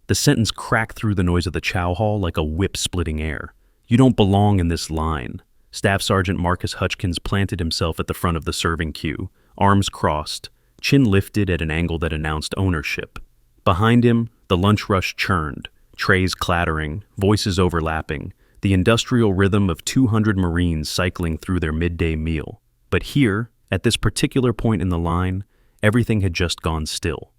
The sentence cracked through the noise of the chow hall like a whip splitting air. "You don't belong in this line." Staff Sergeant Marcus Hutchkins planted himself at the front of the serving queue, arms crossed, chin lifted at an angle that announced ownership. Behind him, the lunch rush churned, trays clattering, voices overlapping, the industrial rhythm of 200 Marines cycling through their midday meal. But here, at this particular point in the line, everything had just gone still.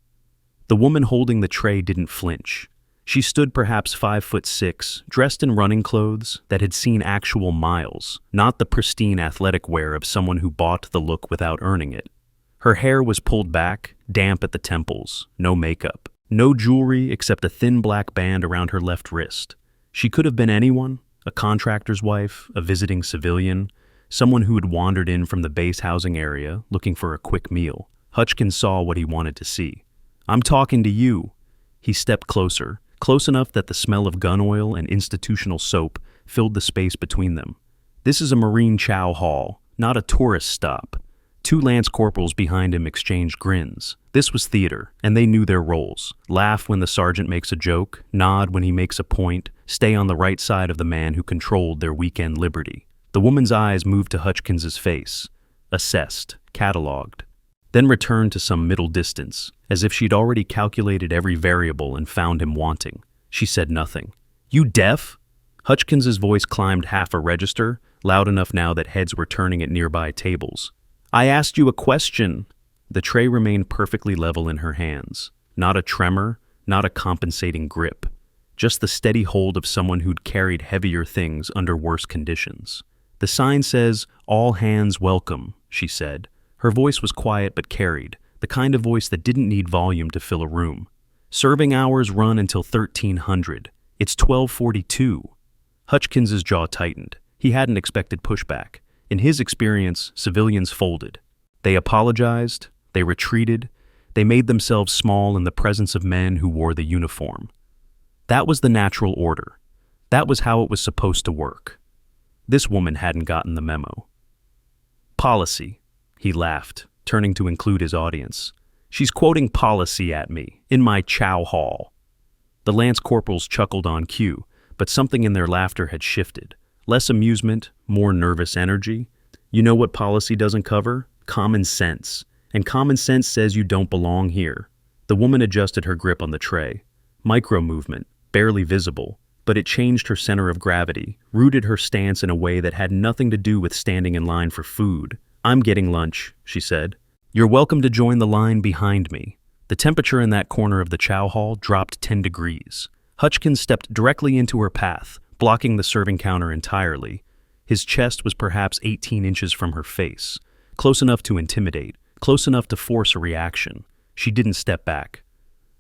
The woman holding the tray didn't flinch. She stood perhaps 5'6", dressed in running clothes that had seen actual miles, not the pristine athletic wear of someone who bought the look without earning it. Her hair was pulled back, damp at the temples, no makeup, no jewelry except a thin black band around her left wrist. She could have been anyone, a contractor's wife, a visiting civilian, someone who had wandered in from the base housing area looking for a quick meal. Hutchkins saw what he wanted to see. "I'm talking to you." He stepped closer, close enough that the smell of gun oil and institutional soap filled the space between them. "This is a Marine chow hall, not a tourist stop." Two lance corporals behind him exchanged grins. This was theater, and they knew their roles. Laugh when the sergeant makes a joke, nod when he makes a point, stay on the right side of the man who controlled their weekend liberty. The woman's eyes moved to Hutchkins's face, assessed, catalogued, then returned to some middle distance, as if she'd already calculated every variable and found him wanting. She said nothing. "You deaf?" Hutchkins's voice climbed half a register, loud enough now that heads were turning at nearby tables. "I asked you a question." The tray remained perfectly level in her hands. Not a tremor, not a compensating grip. Just the steady hold of someone who'd carried heavier things under worse conditions. "The sign says, 'All hands welcome,'" she said. Her voice was quiet but carried, the kind of voice that didn't need volume to fill a room. "Serving hours run until 1300. It's 1242. Hutchkins's jaw tightened. He hadn't expected pushback. In his experience, civilians folded. They apologized, they retreated, they made themselves small in the presence of men who wore the uniform. That was the natural order. That was how it was supposed to work. This woman hadn't gotten the memo. "Policy," he laughed, turning to include his audience. "She's quoting policy at me, in my chow hall." The lance corporals chuckled on cue, but something in their laughter had shifted. Less amusement, more nervous energy. "You know what policy doesn't cover? Common sense. And common sense says you don't belong here." The woman adjusted her grip on the tray. Micro-movement, barely visible, but it changed her center of gravity, rooted her stance in a way that had nothing to do with standing in line for food. "I'm getting lunch," she said. "You're welcome to join the line behind me." The temperature in that corner of the chow hall dropped 10 degrees. Hutchkins stepped directly into her path, blocking the serving counter entirely. His chest was perhaps 18 inches from her face, close enough to intimidate, close enough to force a reaction. She didn't step back.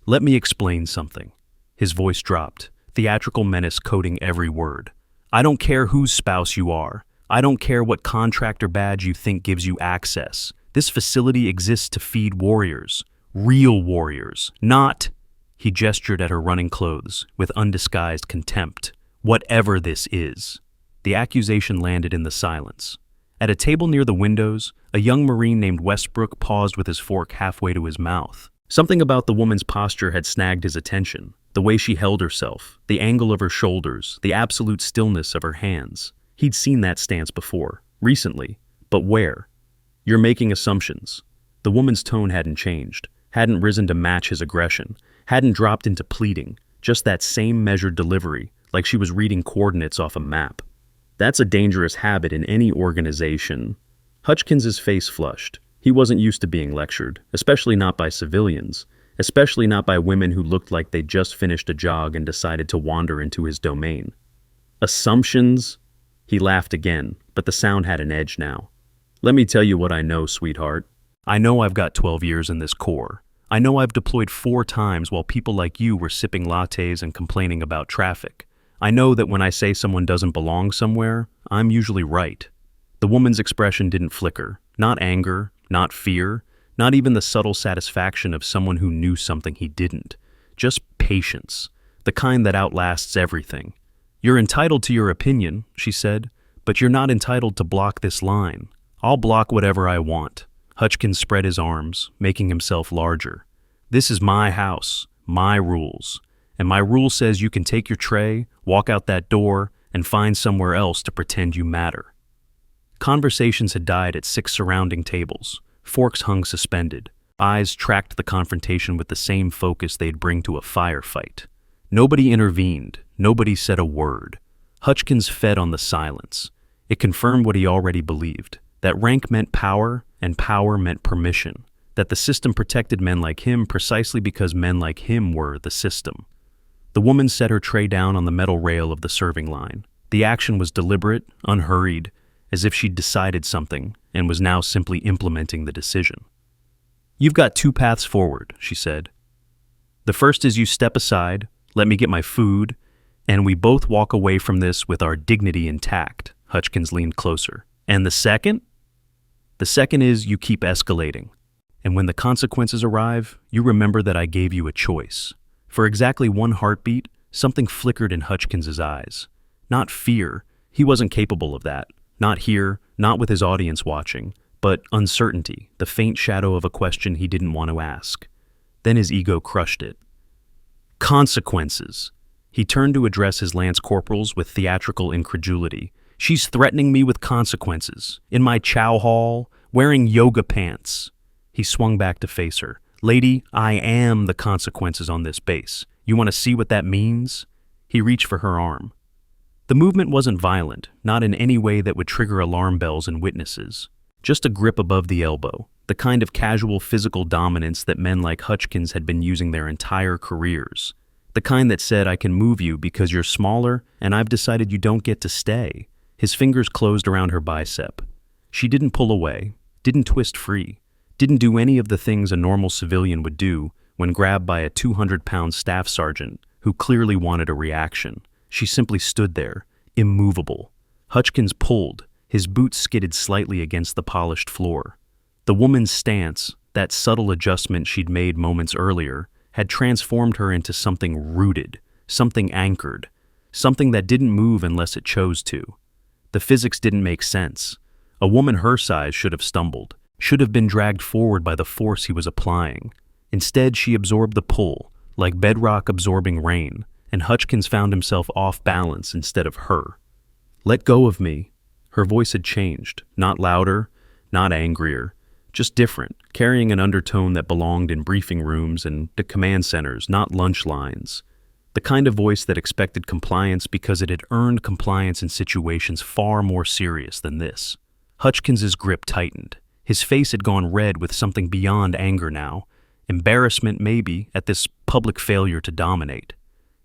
"Let me explain something." His voice dropped, theatrical menace coating every word. "I don't care whose spouse you are. I don't care what contractor badge you think gives you access. This facility exists to feed warriors. Real warriors. Not..." He gestured at her running clothes, with undisguised contempt. "Whatever this is." The accusation landed in the silence. At a table near the windows, a young Marine named Westbrook paused with his fork halfway to his mouth. Something about the woman's posture had snagged his attention. The way she held herself, the angle of her shoulders, the absolute stillness of her hands. He'd seen that stance before, recently. But where? "You're making assumptions." The woman's tone hadn't changed, hadn't risen to match his aggression, hadn't dropped into pleading, just that same measured delivery, like she was reading coordinates off a map. "That's a dangerous habit in any organization." Hutchkins's face flushed. He wasn't used to being lectured, especially not by civilians, especially not by women who looked like they'd just finished a jog and decided to wander into his domain. "Assumptions?" He laughed again, but the sound had an edge now. "Let me tell you what I know, sweetheart. I know I've got 12 years in this corps. I know I've deployed 4 times while people like you were sipping lattes and complaining about traffic. I know that when I say someone doesn't belong somewhere, I'm usually right." The woman's expression didn't flicker. Not anger, not fear, not even the subtle satisfaction of someone who knew something he didn't. Just patience, the kind that outlasts everything. "You're entitled to your opinion," she said, "but you're not entitled to block this line. I'll block whatever I want." Hutchkins spread his arms, making himself larger. "This is my house, my rules. and my rule says you can take your tray, walk out that door, and find somewhere else to pretend you matter." Conversations had died at 6 surrounding tables. Forks hung suspended. Eyes tracked the confrontation with the same focus they'd bring to a firefight. Nobody intervened. Nobody said a word. Hutchkins fed on the silence. It confirmed what he already believed, that rank meant power, and power meant permission, that the system protected men like him precisely because men like him were the system. The woman set her tray down on the metal rail of the serving line. The action was deliberate, unhurried, as if she'd decided something and was now simply implementing the decision. "You've got 2 paths forward," she said. "The first is you step aside, let me get my food, and we both walk away from this with our dignity intact." Hutchkins leaned closer. "And the second?" "The second is you keep escalating. And when the consequences arrive, you remember that I gave you a choice." For exactly 1 heartbeat, something flickered in Hutchkins's eyes. Not fear, he wasn't capable of that. Not here, not with his audience watching, but uncertainty, the faint shadow of a question he didn't want to ask. Then his ego crushed it. "Consequences." He turned to address his lance corporals with theatrical incredulity. "She's threatening me with consequences. In my chow hall, wearing yoga pants." He swung back to face her. "Lady, I am the consequences on this base. You want to see what that means?" He reached for her arm. The movement wasn't violent, not in any way that would trigger alarm bells and witnesses. Just a grip above the elbow, the kind of casual physical dominance that men like Hutchkins had been using their entire careers. The kind that said, "I can move you because you're smaller, and I've decided you don't get to stay." His fingers closed around her bicep. She didn't pull away, didn't twist free, didn't do any of the things a normal civilian would do when grabbed by a 200-pound staff sergeant who clearly wanted a reaction. She simply stood there, immovable. Hutchkins pulled. His boots skidded slightly against the polished floor. The woman's stance, that subtle adjustment she'd made moments earlier, had transformed her into something rooted, something anchored, something that didn't move unless it chose to. The physics didn't make sense. A woman her size should have stumbled, should have been dragged forward by the force he was applying. Instead, she absorbed the pull, like bedrock absorbing rain, and Hutchkins found himself off balance instead of her. "Let go of me." Her voice had changed, not louder, not angrier, just different, carrying an undertone that belonged in briefing rooms and the command centers, not lunch lines. The kind of voice that expected compliance because it had earned compliance in situations far more serious than this. Hutchkins's grip tightened. His face had gone red with something beyond anger now. Embarrassment, maybe, at this public failure to dominate.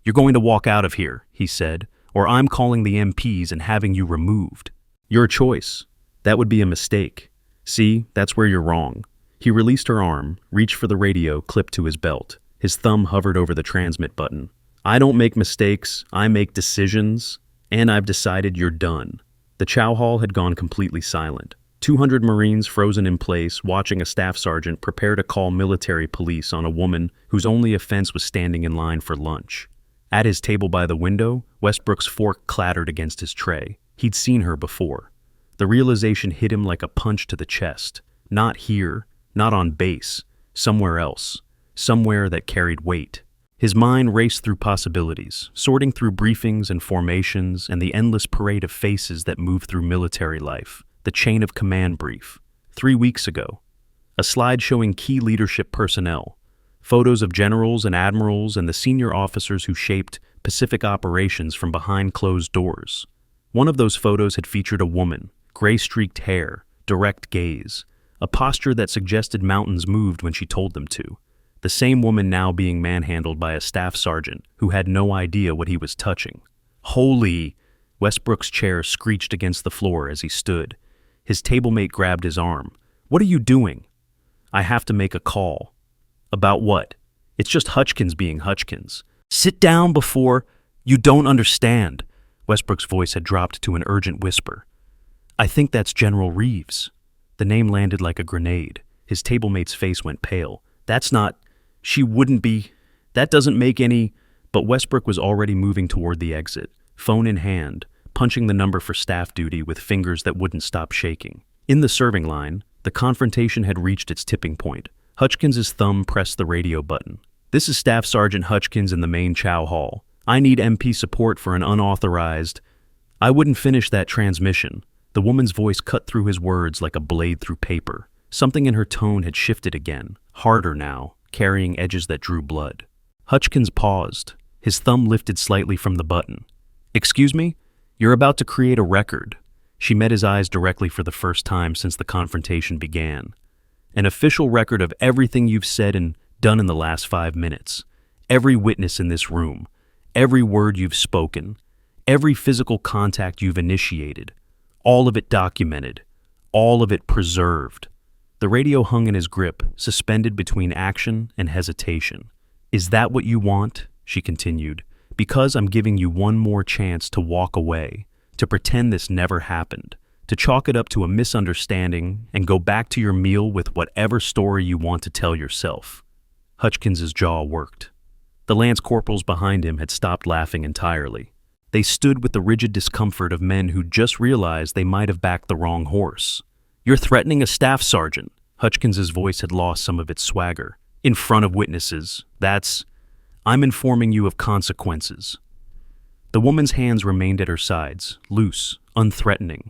"You're going to walk out of here," he said, "or I'm calling the MPs and having you removed." "Your choice. That would be a mistake. See, that's where you're wrong." He released her arm, reached for the radio clipped to his belt. His thumb hovered over the transmit button. "I don't make mistakes, I make decisions, and I've decided you're done." The chow hall had gone completely silent. 200 Marines frozen in place, watching a staff sergeant prepare to call military police on a woman whose only offense was standing in line for lunch. At his table by the window, Westbrook's fork clattered against his tray. He'd seen her before. The realization hit him like a punch to the chest. Not here, not on base, somewhere else, somewhere that carried weight. His mind raced through possibilities, sorting through briefings and formations and the endless parade of faces that move through military life. The chain of command brief. 3 weeks ago. A slide showing key leadership personnel. Photos of generals and admirals and the senior officers who shaped Pacific operations from behind closed doors. One of those photos had featured a woman, gray-streaked hair, direct gaze, a posture that suggested mountains moved when she told them to. The same woman now being manhandled by a staff sergeant who had no idea what he was touching. "Holy!" Westbrook's chair screeched against the floor as he stood. His tablemate grabbed his arm. "What are you doing?" "I have to make a call." "About what?" "It's just Hutchkins being Hutchkins." "Sit down before—" "You don't understand." Westbrook's voice had dropped to an urgent whisper. "I think that's General Reeves." The name landed like a grenade. His tablemate's face went pale. "That's not— She wouldn't be— That doesn't make any—" But Westbrook was already moving toward the exit, phone in hand, punching the number for staff duty with fingers that wouldn't stop shaking. In the serving line, the confrontation had reached its tipping point. Hutchkins's thumb pressed the radio button. This is Staff Sergeant Hutchkins in the main chow hall. I need MP support for an unauthorized... I wouldn't finish that transmission. The woman's voice cut through his words like a blade through paper. Something in her tone had shifted again, harder now, carrying edges that drew blood. Hutchkins paused, his thumb lifted slightly from the button. Excuse me? You're about to create a record. She met his eyes directly for the first time since the confrontation began. An official record of everything you've said and done in the last 5 minutes. Every witness in this room. Every word you've spoken. Every physical contact you've initiated. All of it documented. All of it preserved. The radio hung in his grip, suspended between action and hesitation. Is that what you want? She continued. Because I'm giving you one more chance to walk away, to pretend this never happened, to chalk it up to a misunderstanding and go back to your meal with whatever story you want to tell yourself. Hutchkins's jaw worked. The lance corporals behind him had stopped laughing entirely. They stood with the rigid discomfort of men who just realized they might have backed the wrong horse. You're threatening a staff sergeant. Hutchkins's voice had lost some of its swagger. In front of witnesses. I'm informing you of consequences. The woman's hands remained at her sides, loose, unthreatening.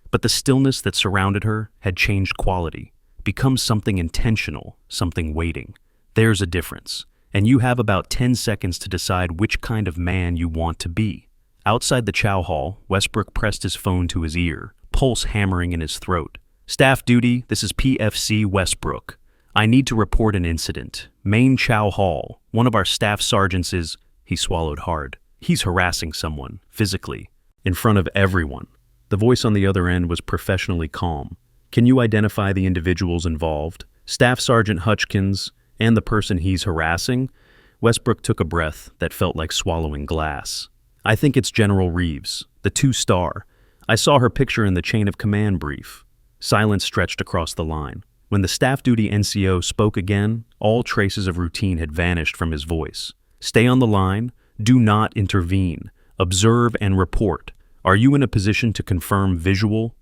But the stillness that surrounded her had changed quality, become something intentional, something waiting. There's a difference. And you have about 10 seconds to decide which kind of man you want to be. Outside the chow hall, Westbrook pressed his phone to his ear, pulse hammering in his throat. Staff duty, this is PFC Westbrook. I need to report an incident. Main chow hall. One of our staff sergeants is... He swallowed hard. He's harassing someone, physically, in front of everyone. The voice on the other end was professionally calm. Can you identify the individuals involved? Staff Sergeant Hutchkins and the person he's harassing? Westbrook took a breath that felt like swallowing glass. I think it's General Reeves, the 2-star. I saw her picture in the chain of command brief. Silence stretched across the line. When the staff duty NCO spoke again, all traces of routine had vanished from his voice. Stay on the line. Do not intervene. Observe and report. Are you in a position to confirm visual?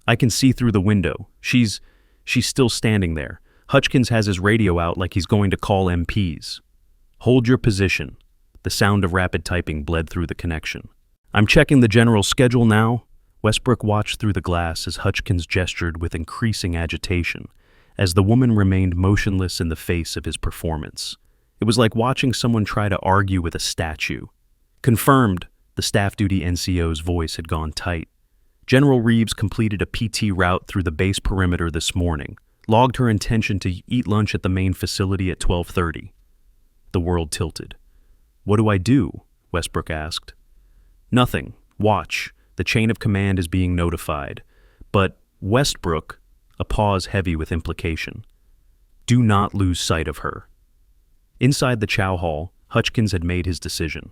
I can see through the window. She's still standing there. Hutchkins has his radio out like he's going to call MPs. Hold your position. The sound of rapid typing bled through the connection. I'm checking the general's schedule now. Westbrook watched through the glass as Hutchkins gestured with increasing agitation, as the woman remained motionless in the face of his performance. It was like watching someone try to argue with a statue. Confirmed, the staff duty NCO's voice had gone tight. General Reeves completed a PT route through the base perimeter this morning, logged her intention to eat lunch at the main facility at 12:30. The world tilted. What do I do? Westbrook asked. Nothing. Watch. The chain of command is being notified. But Westbrook, a pause heavy with implication. Do not lose sight of her. Inside the chow hall, Hutchkins had made his decision.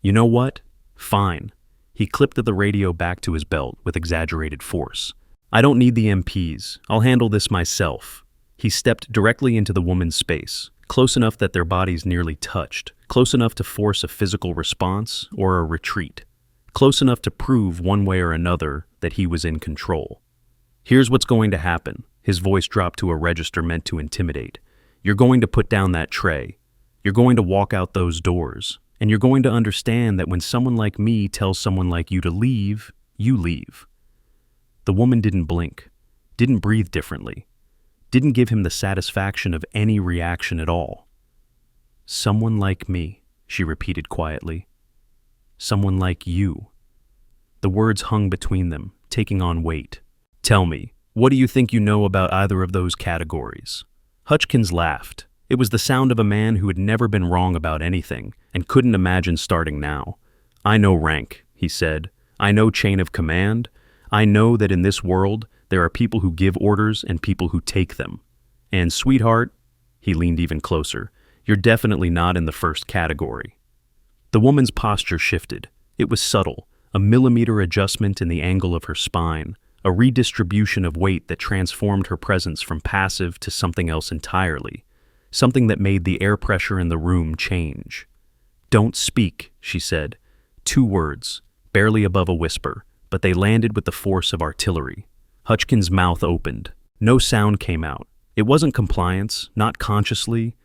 You know what? Fine. He clipped the radio back to his belt with exaggerated force. I don't need the MPs. I'll handle this myself. He stepped directly into the woman's space, close enough that their bodies nearly touched, close enough to force a physical response or a retreat, close enough to prove one way or another that he was in control. Here's what's going to happen. His voice dropped to a register meant to intimidate. You're going to put down that tray. You're going to walk out those doors. And you're going to understand that when someone like me tells someone like you to leave, you leave. The woman didn't blink, didn't breathe differently, didn't give him the satisfaction of any reaction at all. Someone like me, she repeated quietly. Someone like you. The words hung between them, taking on weight. Tell me, what do you think you know about either of those categories? Hutchkins laughed. It was the sound of a man who had never been wrong about anything and couldn't imagine starting now. I know rank, he said. I know chain of command. I know that in this world, there are people who give orders and people who take them. And sweetheart, he leaned even closer, you're definitely not in the first category. The woman's posture shifted. It was subtle, a millimeter adjustment in the angle of her spine, a redistribution of weight that transformed her presence from passive to something else entirely. Something that made the air pressure in the room change. Don't speak, she said. 2 words, barely above a whisper, but they landed with the force of artillery. Hutchkins' mouth opened. No sound came out. It wasn't compliance, not consciously.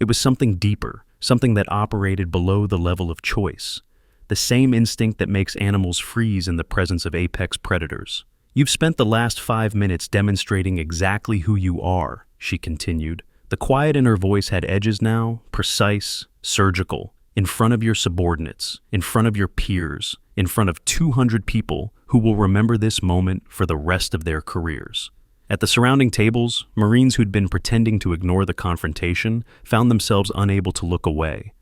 It was something deeper, something that operated below the level of choice. The same instinct that makes animals freeze in the presence of apex predators. "You've spent the last 5 minutes demonstrating exactly who you are," she continued. The quiet in her voice had edges now, precise, surgical, in front of your subordinates, in front of your peers, in front of 200 people who will remember this moment for the rest of their careers. At the surrounding tables, Marines who'd been pretending to ignore the confrontation found themselves unable to look away.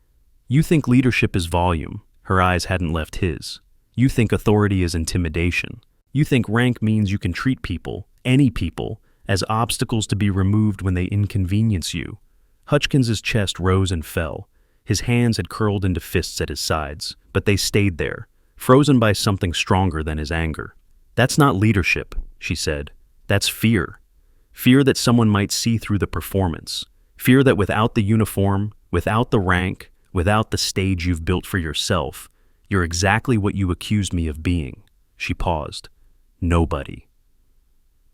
"You think leadership is volume." Her eyes hadn't left his. "You think authority is intimidation. You think rank means you can treat people, any people, as obstacles to be removed when they inconvenience you." Hutchkins's chest rose and fell. His hands had curled into fists at his sides, but they stayed there, frozen by something stronger than his anger. "That's not leadership," she said. "That's fear. Fear that someone might see through the performance. Fear that without the uniform, without the rank, without the stage you've built for yourself, you're exactly what you accused me of being." She paused. "Nobody."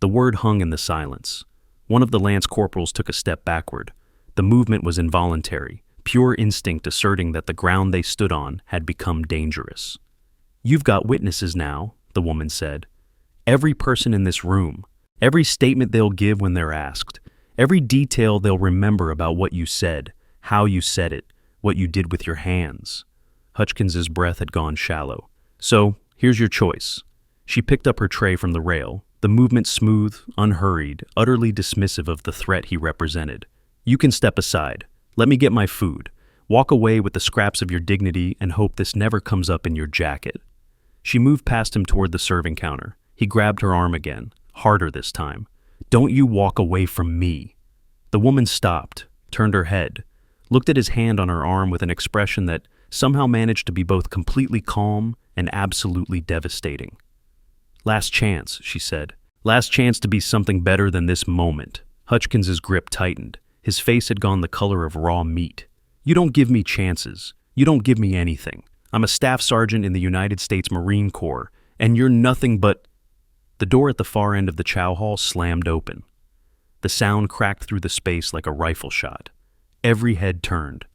The word hung in the silence. One of the lance corporals took a step backward. The movement was involuntary, pure instinct asserting that the ground they stood on had become dangerous. "You've got witnesses now," the woman said. "Every person in this room, every statement they'll give when they're asked, every detail they'll remember about what you said, how you said it, what you did with your hands." Hutchkins's breath had gone shallow. "So, here's your choice." She picked up her tray from the rail, the movement smooth, unhurried, utterly dismissive of the threat he represented. "You can step aside. Let me get my food. Walk away with the scraps of your dignity and hope this never comes up in your jacket." She moved past him toward the serving counter. He grabbed her arm again, harder this time. "Don't you walk away from me." The woman stopped, turned her head, looked at his hand on her arm with an expression that somehow managed to be both completely calm and absolutely devastating. "Last chance," she said. "Last chance to be something better than this moment." Hutchkins's grip tightened. His face had gone the color of raw meat. "You don't give me chances. You don't give me anything. I'm a staff sergeant in the United States Marine Corps, and you're nothing but—" The door at the far end of the chow hall slammed open. The sound cracked through the space like a rifle shot. Every head turned.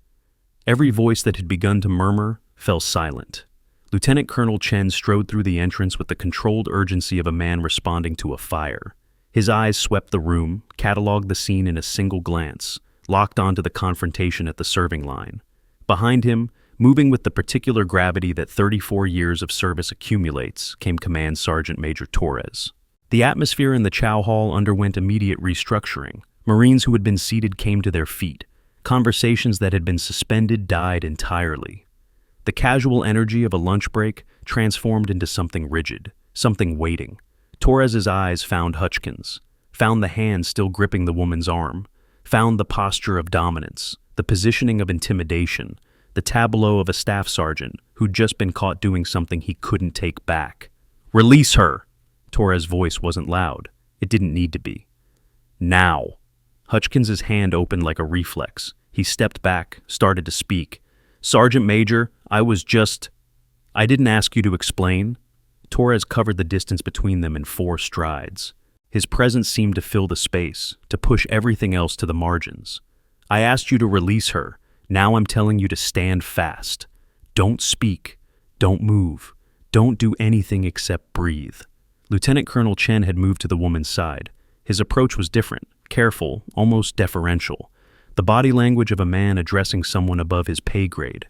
Every voice that had begun to murmur fell silent. Lieutenant Colonel Chen strode through the entrance with the controlled urgency of a man responding to a fire. His eyes swept the room, cataloged the scene in a single glance, locked onto the confrontation at the serving line. Behind him, moving with the particular gravity that 34 years of service accumulates, came Command Sergeant Major Torres. The atmosphere in the chow hall underwent immediate restructuring. Marines who had been seated came to their feet. Conversations that had been suspended died entirely. The casual energy of a lunch break transformed into something rigid, something waiting. Torres's eyes found Hutchkins, found the hand still gripping the woman's arm, found the posture of dominance, the positioning of intimidation, the tableau of a staff sergeant who'd just been caught doing something he couldn't take back. "Release her!" Torres' voice wasn't loud. It didn't need to be. "Now!" Hutchkins's hand opened like a reflex. He stepped back, started to speak. "Sergeant Major, I didn't ask you to explain." Torres covered the distance between them in 4 strides. His presence seemed to fill the space, to push everything else to the margins. "I asked you to release her. Now I'm telling you to stand fast. Don't speak. Don't move. Don't do anything except breathe." Lieutenant Colonel Chen had moved to the woman's side. His approach was different, careful, almost deferential. The body language of a man addressing someone above his pay grade.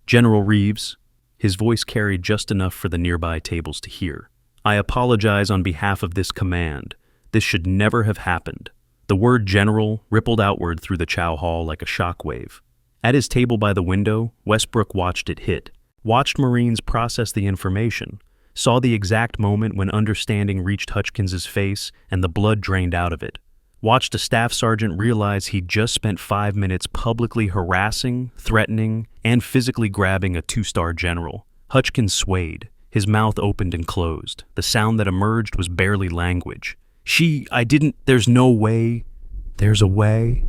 "General Reeves," his voice carried just enough for the nearby tables to hear. "I apologize on behalf of this command. This should never have happened." The word general rippled outward through the chow hall like a shockwave. At his table by the window, Westbrook watched it hit, watched Marines process the information, saw the exact moment when understanding reached Hutchkins's face and the blood drained out of it, watched a staff sergeant realize he'd just spent 5 minutes publicly harassing, threatening, and physically grabbing a 2-star general. Hutchkins swayed. His mouth opened and closed. The sound that emerged was barely language. "There's no way." "There's a way."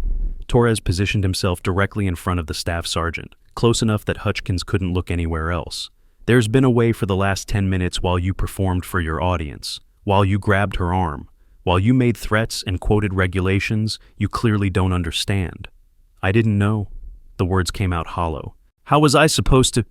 Torres positioned himself directly in front of the staff sergeant, close enough that Hutchkins couldn't look anywhere else. "There's been a way for the last 10 minutes while you performed for your audience, while you grabbed her arm, while you made threats and quoted regulations you clearly don't understand." I didn't know. The words came out hollow. How was I supposed to?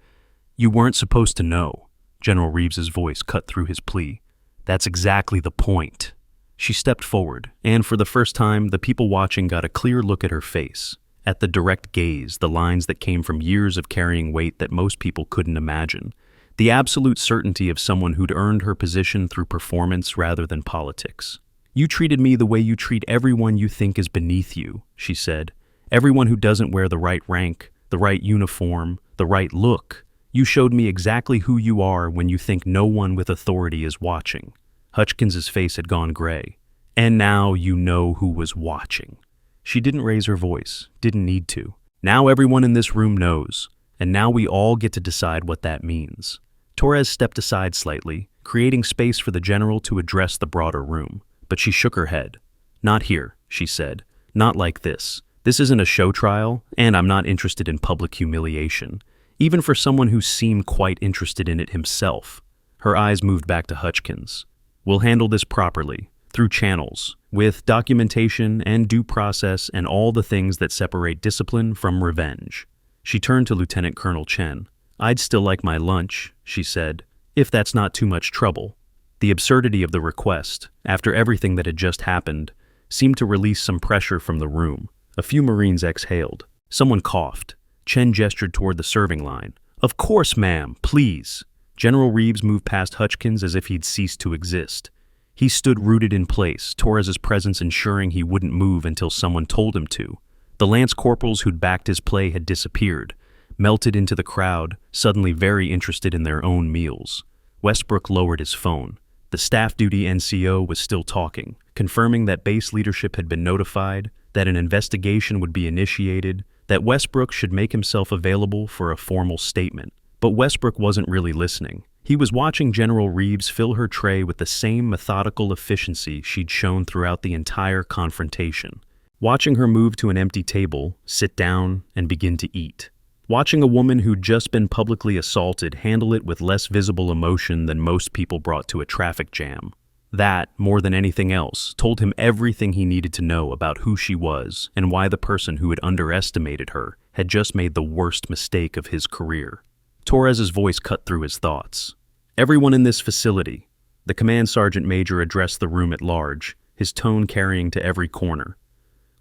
You weren't supposed to know. General Reeves's voice cut through his plea. That's exactly the point. She stepped forward, and for the first time, the people watching got a clear look at her face, at the direct gaze, the lines that came from years of carrying weight that most people couldn't imagine, the absolute certainty of someone who'd earned her position through performance rather than politics. You treated me the way you treat everyone you think is beneath you, she said. Everyone who doesn't wear the right rank, the right uniform, the right look. You showed me exactly who you are when you think no one with authority is watching. Hutchkins's face had gone gray. And now you know who was watching. She didn't raise her voice, didn't need to. Now everyone in this room knows, and now we all get to decide what that means. Torres stepped aside slightly, creating space for the general to address the broader room, but she shook her head. Not here, she said. Not like this. This isn't a show trial, and I'm not interested in public humiliation, even for someone who seemed quite interested in it himself. Her eyes moved back to Hutchkins. We'll handle this properly, through channels, with documentation and due process and all the things that separate discipline from revenge. She turned to Lieutenant Colonel Chen. I'd still like my lunch, she said, if that's not too much trouble. The absurdity of the request, after everything that had just happened, seemed to release some pressure from the room. A few Marines exhaled. Someone coughed. Chen gestured toward the serving line. Of course, ma'am, please. General Reeves moved past Hutchkins as if he'd ceased to exist. He stood rooted in place, Torres's presence ensuring he wouldn't move until someone told him to. The lance corporals who'd backed his play had disappeared, melted into the crowd, suddenly very interested in their own meals. Westbrook lowered his phone. The staff duty NCO was still talking, confirming that base leadership had been notified, that an investigation would be initiated, that Westbrook should make himself available for a formal statement. But Westbrook wasn't really listening. He was watching General Reeves fill her tray with the same methodical efficiency she'd shown throughout the entire confrontation. Watching her move to an empty table, sit down, and begin to eat. Watching a woman who'd just been publicly assaulted handle it with less visible emotion than most people brought to a traffic jam. That, more than anything else, told him everything he needed to know about who she was and why the person who had underestimated her had just made the worst mistake of his career. Torres's voice cut through his thoughts. Everyone in this facility. The command sergeant major addressed the room at large, his tone carrying to every corner.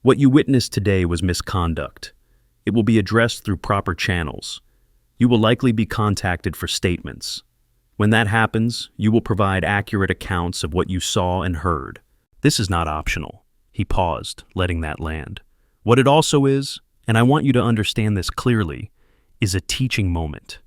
What you witnessed today was misconduct. It will be addressed through proper channels. You will likely be contacted for statements. When that happens, you will provide accurate accounts of what you saw and heard. This is not optional. He paused, letting that land. What it also is, and I want you to understand this clearly, is a teaching moment.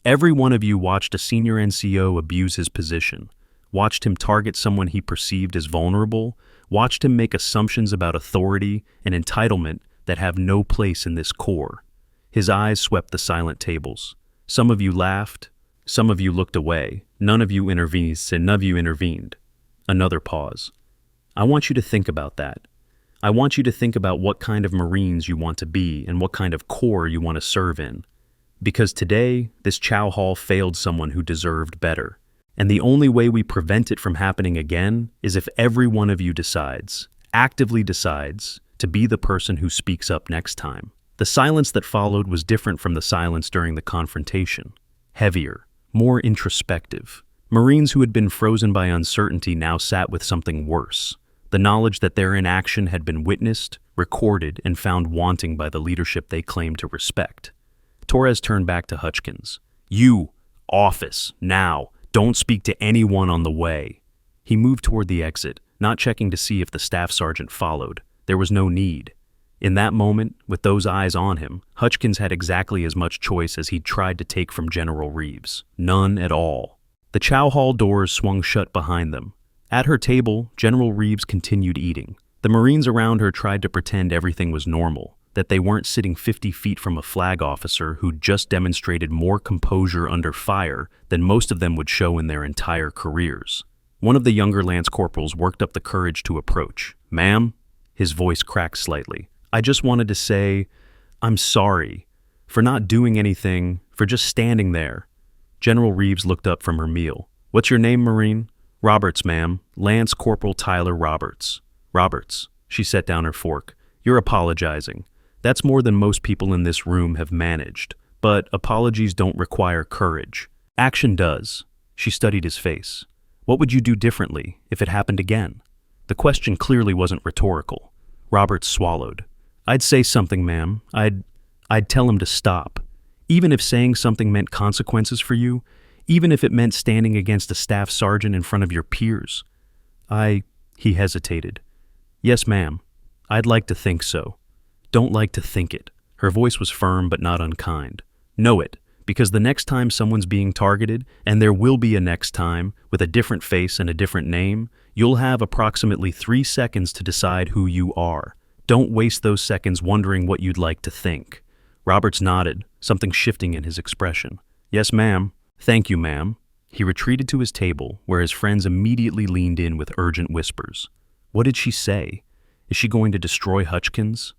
Every one of you watched a senior NCO abuse his position, watched him target someone he perceived as vulnerable, watched him make assumptions about authority and entitlement that have no place in this corps. His eyes swept the silent tables. Some of you laughed, some of you looked away, none of you intervened. Another pause. I want you to think about that. I want you to think about what kind of Marines you want to be and what kind of corps you want to serve in. Because today, this Chow Hall failed someone who deserved better. And the only way we prevent it from happening again is if every one of you decides, actively decides, to be the person who speaks up next time. The silence that followed was different from the silence during the confrontation. Heavier, more introspective. Marines who had been frozen by uncertainty now sat with something worse. The knowledge that their inaction had been witnessed, recorded, and found wanting by the leadership they claimed to respect. Torres turned back to Hutchkins. You, office, now, don't speak to anyone on the way. He moved toward the exit, not checking to see if the staff sergeant followed. There was no need. In that moment, with those eyes on him, Hutchkins had exactly as much choice as he'd tried to take from General Reeves. None at all. The Chow Hall doors swung shut behind them. At her table, General Reeves continued eating. The Marines around her tried to pretend everything was normal, that they weren't sitting 50 feet from a flag officer who'd just demonstrated more composure under fire than most of them would show in their entire careers. One of the younger lance corporals worked up the courage to approach. Ma'am? His voice cracked slightly. I just wanted to say, I'm sorry for not doing anything, for just standing there. General Reeves looked up from her meal. What's your name, Marine? Roberts, ma'am. Lance Corporal Tyler Roberts. Roberts. She set down her fork. You're apologizing. That's more than most people in this room have managed. But apologies don't require courage. Action does. She studied his face. What would you do differently if it happened again? The question clearly wasn't rhetorical. Roberts swallowed. I'd say something, ma'am. I'd tell him to stop. Even if saying something meant consequences for you, even if it meant standing against a staff sergeant in front of your peers. He hesitated. Yes, ma'am. I'd like to think so. Don't like to think it. Her voice was firm but not unkind. Know it, because the next time someone's being targeted, and there will be a next time, with a different face and a different name, you'll have approximately 3 seconds to decide who you are. Don't waste those seconds wondering what you'd like to think. Roberts nodded, something shifting in his expression. Yes, ma'am. Thank you, ma'am. He retreated to his table, where his friends immediately leaned in with urgent whispers. What did she say? Is she going to destroy Hutchkins?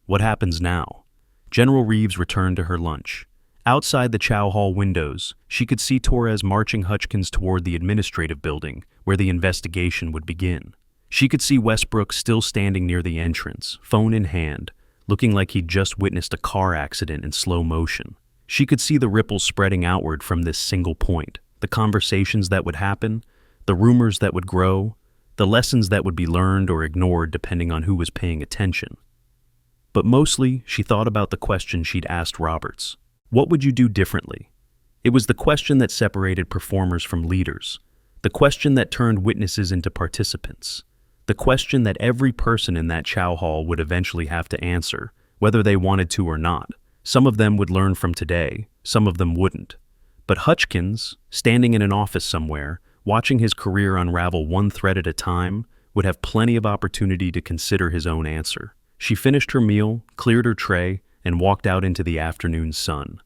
What happens now? General Reeves returned to her lunch. Outside the chow hall windows, she could see Torres marching Hutchkins toward the administrative building, where the investigation would begin. She could see Westbrook still standing near the entrance, phone in hand, looking like he'd just witnessed a car accident in slow motion. She could see the ripples spreading outward from this single point, the conversations that would happen, the rumors that would grow, the lessons that would be learned or ignored depending on who was paying attention. But mostly, she thought about the question she'd asked Roberts. What would you do differently? It was the question that separated performers from leaders, the question that turned witnesses into participants, the question that every person in that chow hall would eventually have to answer, whether they wanted to or not. Some of them would learn from today, some of them wouldn't. But Hutchkins, standing in an office somewhere, watching his career unravel one thread at a time, would have plenty of opportunity to consider his own answer. She finished her meal, cleared her tray, and walked out into the afternoon sun.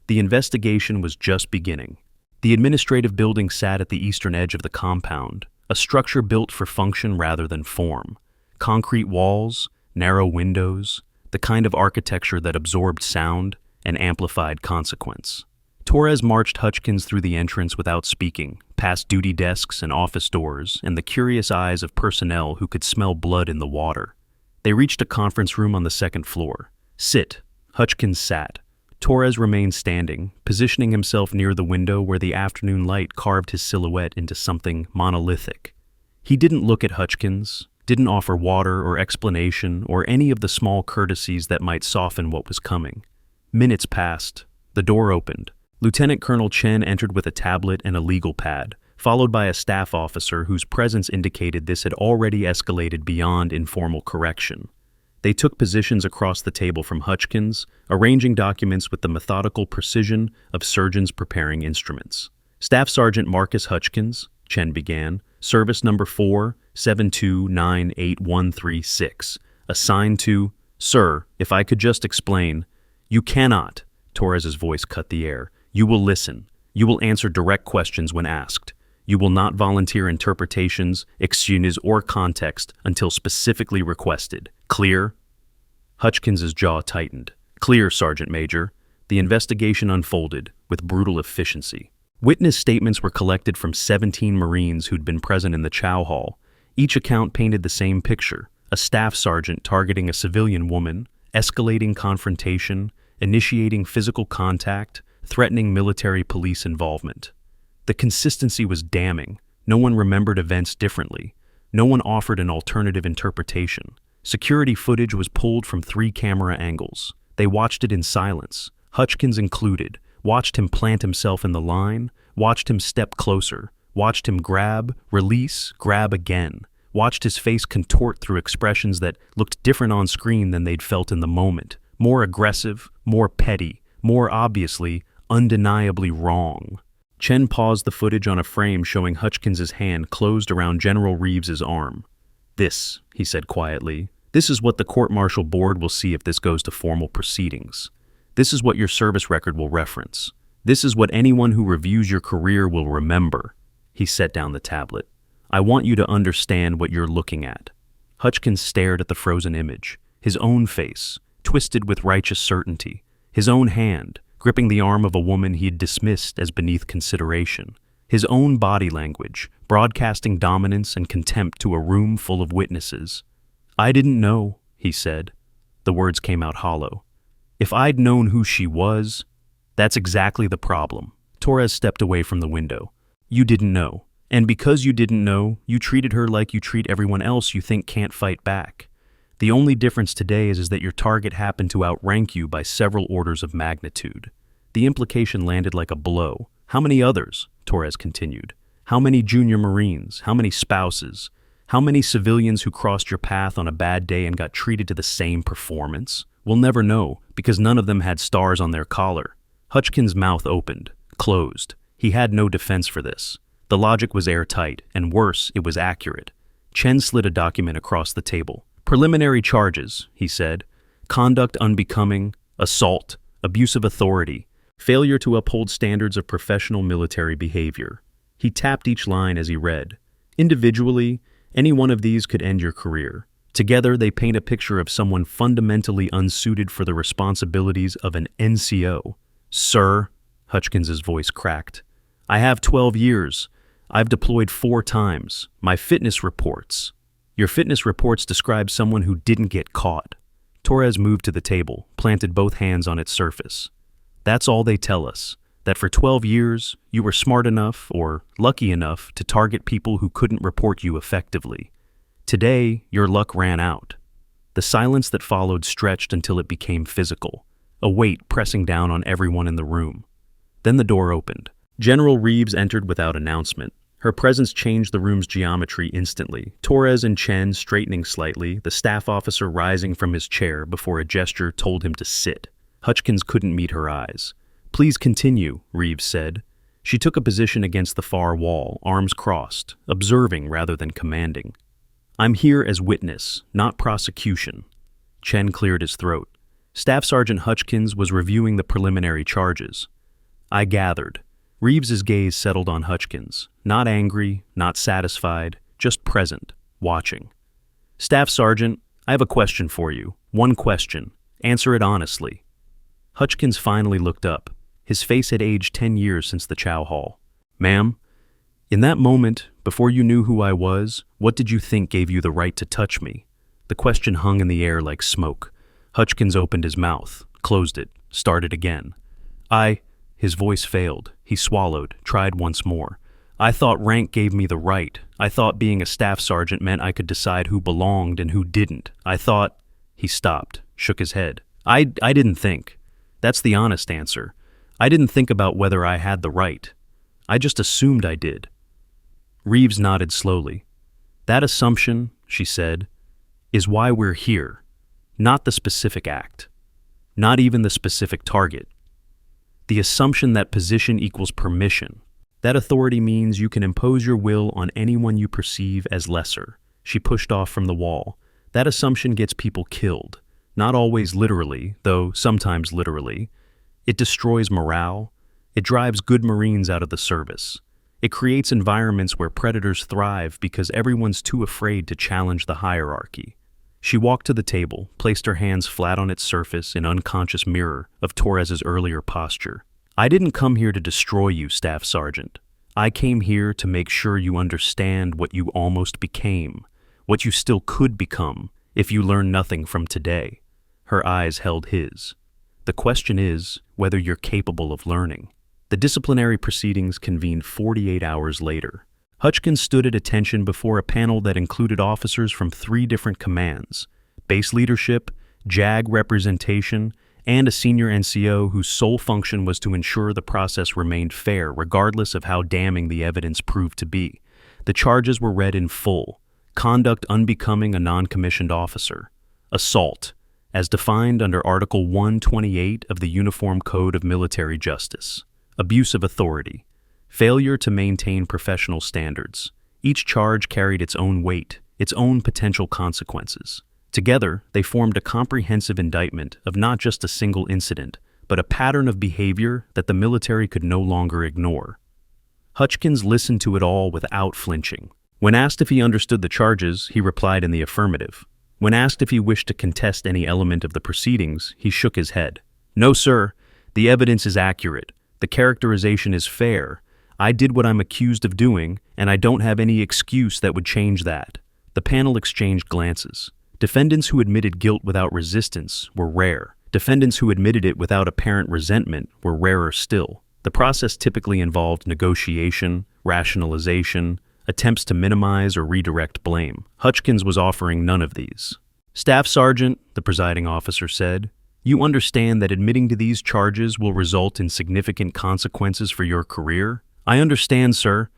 The investigation was just beginning. The administrative building sat at the eastern edge of the compound, a structure built for function rather than form. Concrete walls, narrow windows, the kind of architecture that absorbed sound and amplified consequence. Torres marched Hutchkins through the entrance without speaking, past duty desks and office doors and the curious eyes of personnel who could smell blood in the water. They reached a conference room on the second floor. Sit. Hutchkins sat. Torres remained standing, positioning himself near the window where the afternoon light carved his silhouette into something monolithic. He didn't look at Hutchkins, didn't offer water or explanation or any of the small courtesies that might soften what was coming. Minutes passed. The door opened. Lieutenant Colonel Chen entered with a tablet and a legal pad, followed by a staff officer whose presence indicated this had already escalated beyond informal correction. They took positions across the table from Hutchkins, arranging documents with the methodical precision of surgeons preparing instruments. Staff Sergeant Marcus Hutchkins, Chen began, service number 472981336, assigned to, Sir, if I could just explain. You cannot, Torres's voice cut the air. You will listen. You will answer direct questions when asked. You will not volunteer interpretations, excuses, or context until specifically requested. Clear? Hutchkins's jaw tightened. Clear, Sergeant Major. The investigation unfolded with brutal efficiency. Witness statements were collected from 17 Marines who'd been present in the chow hall. Each account painted the same picture: a staff sergeant targeting a civilian woman, escalating confrontation, initiating physical contact, threatening military police involvement. The consistency was damning. No one remembered events differently. No one offered an alternative interpretation. Security footage was pulled from 3 camera angles. They watched it in silence, Hutchkins included, watched him plant himself in the line, watched him step closer, watched him grab, release, grab again, watched his face contort through expressions that looked different on screen than they'd felt in the moment, more aggressive, more petty, more obviously, undeniably wrong. Chen paused the footage on a frame showing Hutchkins's hand closed around General Reeves's arm. This, he said quietly, this is what the court-martial board will see if this goes to formal proceedings. This is what your service record will reference. This is what anyone who reviews your career will remember. He set down the tablet. I want you to understand what you're looking at. Hutchkins stared at the frozen image, his own face, twisted with righteous certainty, his own hand, gripping the arm of a woman he had dismissed as beneath consideration, his own body language, broadcasting dominance and contempt to a room full of witnesses. I didn't know, he said. The words came out hollow. If I'd known who she was, that's exactly the problem. Torres stepped away from the window. You didn't know. And because you didn't know, you treated her like you treat everyone else you think can't fight back. The only difference today is that your target happened to outrank you by several orders of magnitude. The implication landed like a blow. How many others? Torres continued. How many junior Marines? How many spouses? How many civilians who crossed your path on a bad day and got treated to the same performance? We'll never know, because none of them had stars on their collar. Hutchkins' mouth opened, closed. He had no defense for this. The logic was airtight, and worse, it was accurate. Chen slid a document across the table. Preliminary charges, he said. Conduct unbecoming, assault, abuse of authority, failure to uphold standards of professional military behavior. He tapped each line as he read. Individually, any one of these could end your career. Together, they paint a picture of someone fundamentally unsuited for the responsibilities of an NCO. Sir, Hutchkins's voice cracked. I have 12 years. I've deployed 4 times. My fitness reports. Your fitness reports describe someone who didn't get caught. Torres moved to the table, planted both hands on its surface. That's all they tell us, that for 12 years, you were smart enough or lucky enough to target people who couldn't report you effectively. Today, your luck ran out. The silence that followed stretched until it became physical, a weight pressing down on everyone in the room. Then the door opened. General Reeves entered without announcement. Her presence changed the room's geometry instantly, Torres and Chen straightening slightly, the staff officer rising from his chair before a gesture told him to sit. Hutchkins couldn't meet her eyes. Please continue, Reeves said. She took a position against the far wall, arms crossed, observing rather than commanding. I'm here as witness, not prosecution. Chen cleared his throat. Staff Sergeant Hutchkins was reviewing the preliminary charges. I gathered. Reeves's gaze settled on Hutchkins, not angry, not satisfied, just present, watching. Staff Sergeant, I have a question for you. One question. Answer it honestly. Hutchkins finally looked up. His face had aged 10 years since the Chow Hall. Ma'am, in that moment, before you knew who I was, what did you think gave you the right to touch me? The question hung in the air like smoke. Hutchkins opened his mouth, closed it, started again. His voice failed. He swallowed, tried once more. I thought rank gave me the right. I thought being a staff sergeant meant I could decide who belonged and who didn't. I thought... He stopped, shook his head. I didn't think. That's the honest answer. I didn't think about whether I had the right. I just assumed I did. Reeves nodded slowly. That assumption, she said, is why we're here. Not the specific act. Not even the specific target. The assumption that position equals permission. That authority means you can impose your will on anyone you perceive as lesser. She pushed off from the wall. That assumption gets people killed. Not always literally, though sometimes literally. It destroys morale. It drives good Marines out of the service. It creates environments where predators thrive because everyone's too afraid to challenge the hierarchy. She walked to the table, placed her hands flat on its surface in unconscious mirror of Torres's earlier posture. I didn't come here to destroy you, Staff Sergeant. I came here to make sure you understand what you almost became, what you still could become if you learn nothing from today. Her eyes held his. The question is whether you're capable of learning. The disciplinary proceedings convened 48 hours later. Hutchkins stood at attention before a panel that included officers from 3 different commands, base leadership, JAG representation, and a senior NCO whose sole function was to ensure the process remained fair regardless of how damning the evidence proved to be. The charges were read in full. Conduct unbecoming a non-commissioned officer. Assault, as defined under Article 128 of the Uniform Code of Military Justice. Abuse of authority. Failure to maintain professional standards. Each charge carried its own weight, its own potential consequences. Together, they formed a comprehensive indictment of not just a single incident, but a pattern of behavior that the military could no longer ignore. Hutchkins listened to it all without flinching. When asked if he understood the charges, he replied in the affirmative. When asked if he wished to contest any element of the proceedings, he shook his head. No, sir. The evidence is accurate. The characterization is fair. I did what I'm accused of doing, and I don't have any excuse that would change that. The panel exchanged glances. Defendants who admitted guilt without resistance were rare. Defendants who admitted it without apparent resentment were rarer still. The process typically involved negotiation, rationalization, attempts to minimize or redirect blame. Hutchkins was offering none of these. "Staff Sergeant," the presiding officer said, "you understand that admitting to these charges will result in significant consequences for your career?" "I understand, sir.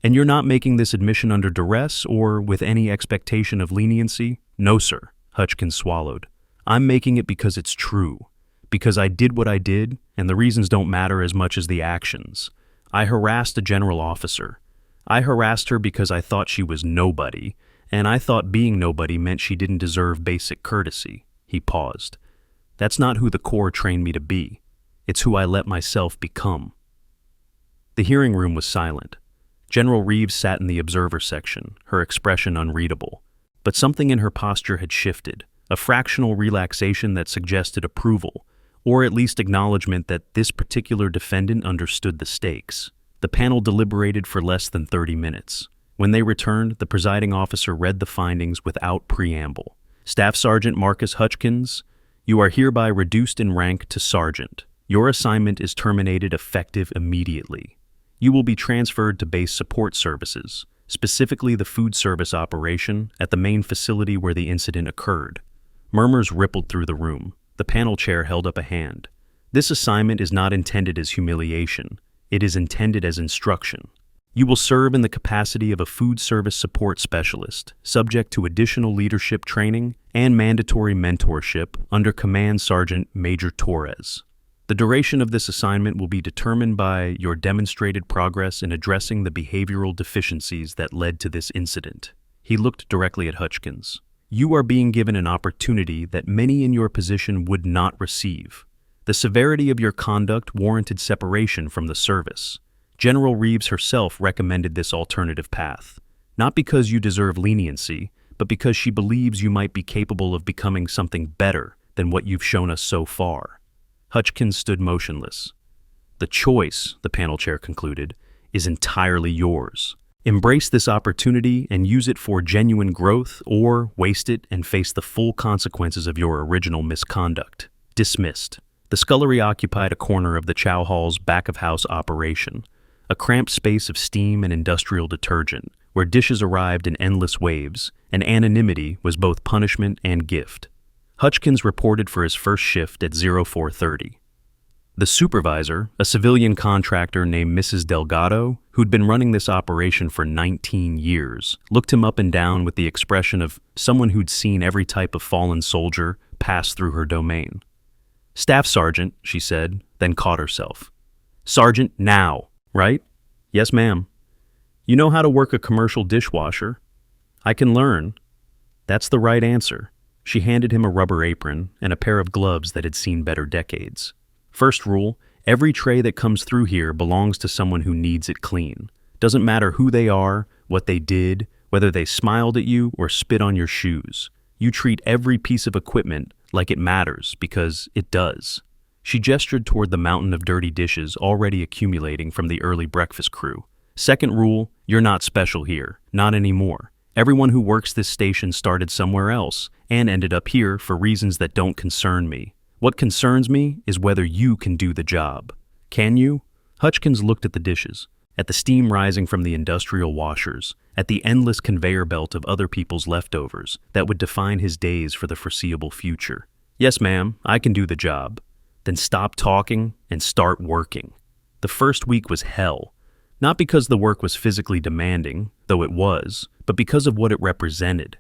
And you're not making this admission under duress or with any expectation of leniency?" "No, sir," Hutchkins swallowed. "I'm making it because it's true. Because I did what I did, and the reasons don't matter as much as the actions. I harassed a general officer. I harassed her because I thought she was nobody, and I thought being nobody meant she didn't deserve basic courtesy." He paused. "That's not who the Corps trained me to be. It's who I let myself become." The hearing room was silent. General Reeves sat in the observer section, her expression unreadable. But something in her posture had shifted, a fractional relaxation that suggested approval, or at least acknowledgement that this particular defendant understood the stakes. The panel deliberated for less than 30 minutes. When they returned, the presiding officer read the findings without preamble. "Staff Sergeant Marcus Hutchkins, you are hereby reduced in rank to sergeant. Your assignment is terminated effective immediately. You will be transferred to base support services, specifically the food service operation at the main facility where the incident occurred." Murmurs rippled through the room. The panel chair held up a hand. "This assignment is not intended as humiliation. It is intended as instruction. You will serve in the capacity of a food service support specialist, subject to additional leadership training and mandatory mentorship under Command Sergeant Major Torres. The duration of this assignment will be determined by your demonstrated progress in addressing the behavioral deficiencies that led to this incident." He looked directly at Hutchkins. "You are being given an opportunity that many in your position would not receive. The severity of your conduct warranted separation from the service. General Reeves herself recommended this alternative path, not because you deserve leniency, but because she believes you might be capable of becoming something better than what you've shown us so far." Hutchkins stood motionless. "The choice," the panel chair concluded, "is entirely yours. Embrace this opportunity and use it for genuine growth, or waste it and face the full consequences of your original misconduct." Dismissed. The scullery occupied a corner of the chow hall's back-of-house operation, a cramped space of steam and industrial detergent, where dishes arrived in endless waves, and anonymity was both punishment and gift. Hutchkins reported for his first shift at 04:30. The supervisor, a civilian contractor named Mrs. Delgado, who'd been running this operation for 19 years, looked him up and down with the expression of someone who'd seen every type of fallen soldier pass through her domain. "Staff Sergeant," she said, then caught herself. "Sergeant now, right?" "Yes, ma'am." "You know how to work a commercial dishwasher?" "I can learn." "That's the right answer." She handed him a rubber apron and a pair of gloves that had seen better decades. "First rule, every tray that comes through here belongs to someone who needs it clean. Doesn't matter who they are, what they did, whether they smiled at you or spit on your shoes. You treat every piece of equipment like it matters, because it does." She gestured toward the mountain of dirty dishes already accumulating from the early breakfast crew. "Second rule, you're not special here. Not anymore. Everyone who works this station started somewhere else and ended up here for reasons that don't concern me. What concerns me is whether you can do the job. Can you?" Hutchkins looked at the dishes, at the steam rising from the industrial washers, at the endless conveyor belt of other people's leftovers that would define his days for the foreseeable future. "Yes, ma'am, I can do the job." "Then stop talking and start working." The first week was hell. Not because the work was physically demanding, though it was, but because of what it represented.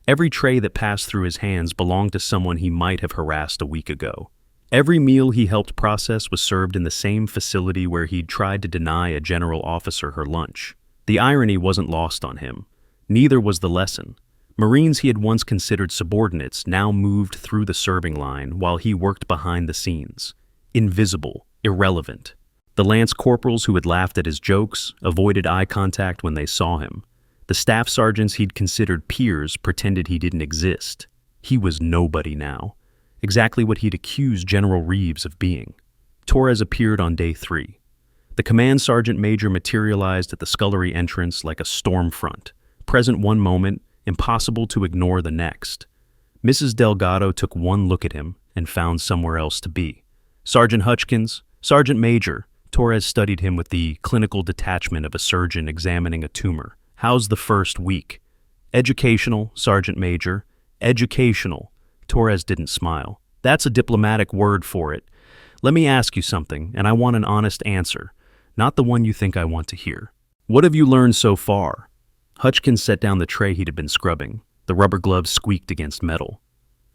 Every tray that passed through his hands belonged to someone he might have harassed a week ago. Every meal he helped process was served in the same facility where he'd tried to deny a general officer her lunch. The irony wasn't lost on him. Neither was the lesson. Marines he had once considered subordinates now moved through the serving line while he worked behind the scenes. Invisible, irrelevant. The lance corporals who had laughed at his jokes avoided eye contact when they saw him. The staff sergeants he'd considered peers pretended he didn't exist. He was nobody now. Exactly what he'd accused General Reeves of being. Torres appeared on day 3. The command sergeant major materialized at the scullery entrance like a storm front, present one moment, impossible to ignore the next. Mrs. Delgado took one look at him and found somewhere else to be. Sergeant Hutchkins, Sergeant Major. Torres studied him with the clinical detachment of a surgeon examining a tumor. How's the first week? Educational, Sergeant Major. Educational. Torres didn't smile. That's a diplomatic word for it. Let me ask you something, and I want an honest answer, not the one you think I want to hear. What have you learned so far? Hutchkins set down the tray he'd been scrubbing. The rubber gloves squeaked against metal.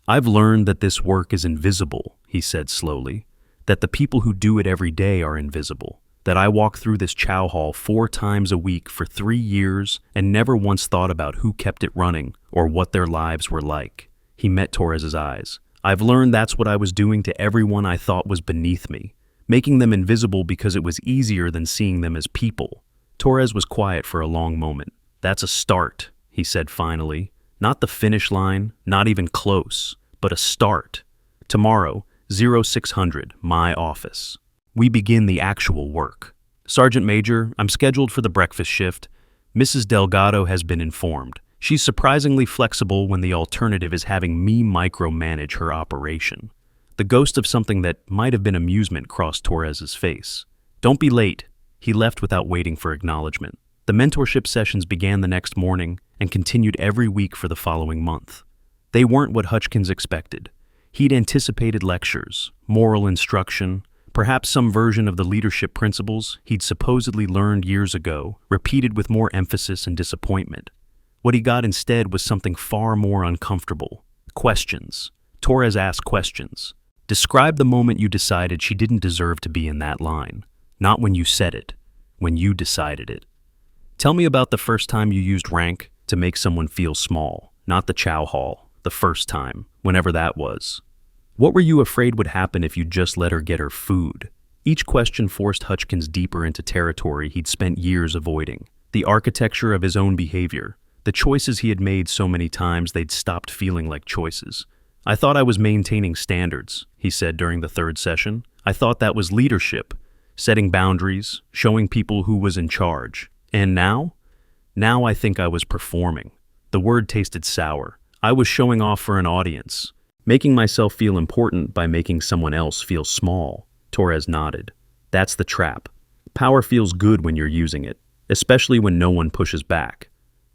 I've learned that this work is invisible, he said slowly, that the people who do it every day are invisible, that I walk through this chow hall 4 times a week for 3 years and never once thought about who kept it running or what their lives were like. He met Torres's eyes. I've learned that's what I was doing to everyone I thought was beneath me, making them invisible because it was easier than seeing them as people. Torres was quiet for a long moment. That's a start, he said finally. Not the finish line, not even close, but a start. Tomorrow, 0600, my office. We begin the actual work. Sergeant Major, I'm scheduled for the breakfast shift. Mrs. Delgado has been informed. She's surprisingly flexible when the alternative is having me micromanage her operation. The ghost of something that might have been amusement crossed Torres's face. Don't be late. He left without waiting for acknowledgement. The mentorship sessions began the next morning and continued every week for the following month. They weren't what Hutchkins expected. He'd anticipated lectures, moral instruction, perhaps some version of the leadership principles he'd supposedly learned years ago, repeated with more emphasis and disappointment. What he got instead was something far more uncomfortable. Questions. Torres asked questions. Describe the moment you decided she didn't deserve to be in that line. Not when you said it, when you decided it. Tell me about the first time you used rank to make someone feel small, not the chow hall, the first time, whenever that was. What were you afraid would happen if you just let her get her food? Each question forced Hutchkins deeper into territory he'd spent years avoiding. The architecture of his own behavior, the choices he had made so many times they'd stopped feeling like choices. I thought I was maintaining standards, he said during the third session. I thought that was leadership, setting boundaries, showing people who was in charge. And now? Now I think I was performing. The word tasted sour. I was showing off for an audience, making myself feel important by making someone else feel small. Torres nodded. That's the trap. Power feels good when you're using it, especially when no one pushes back.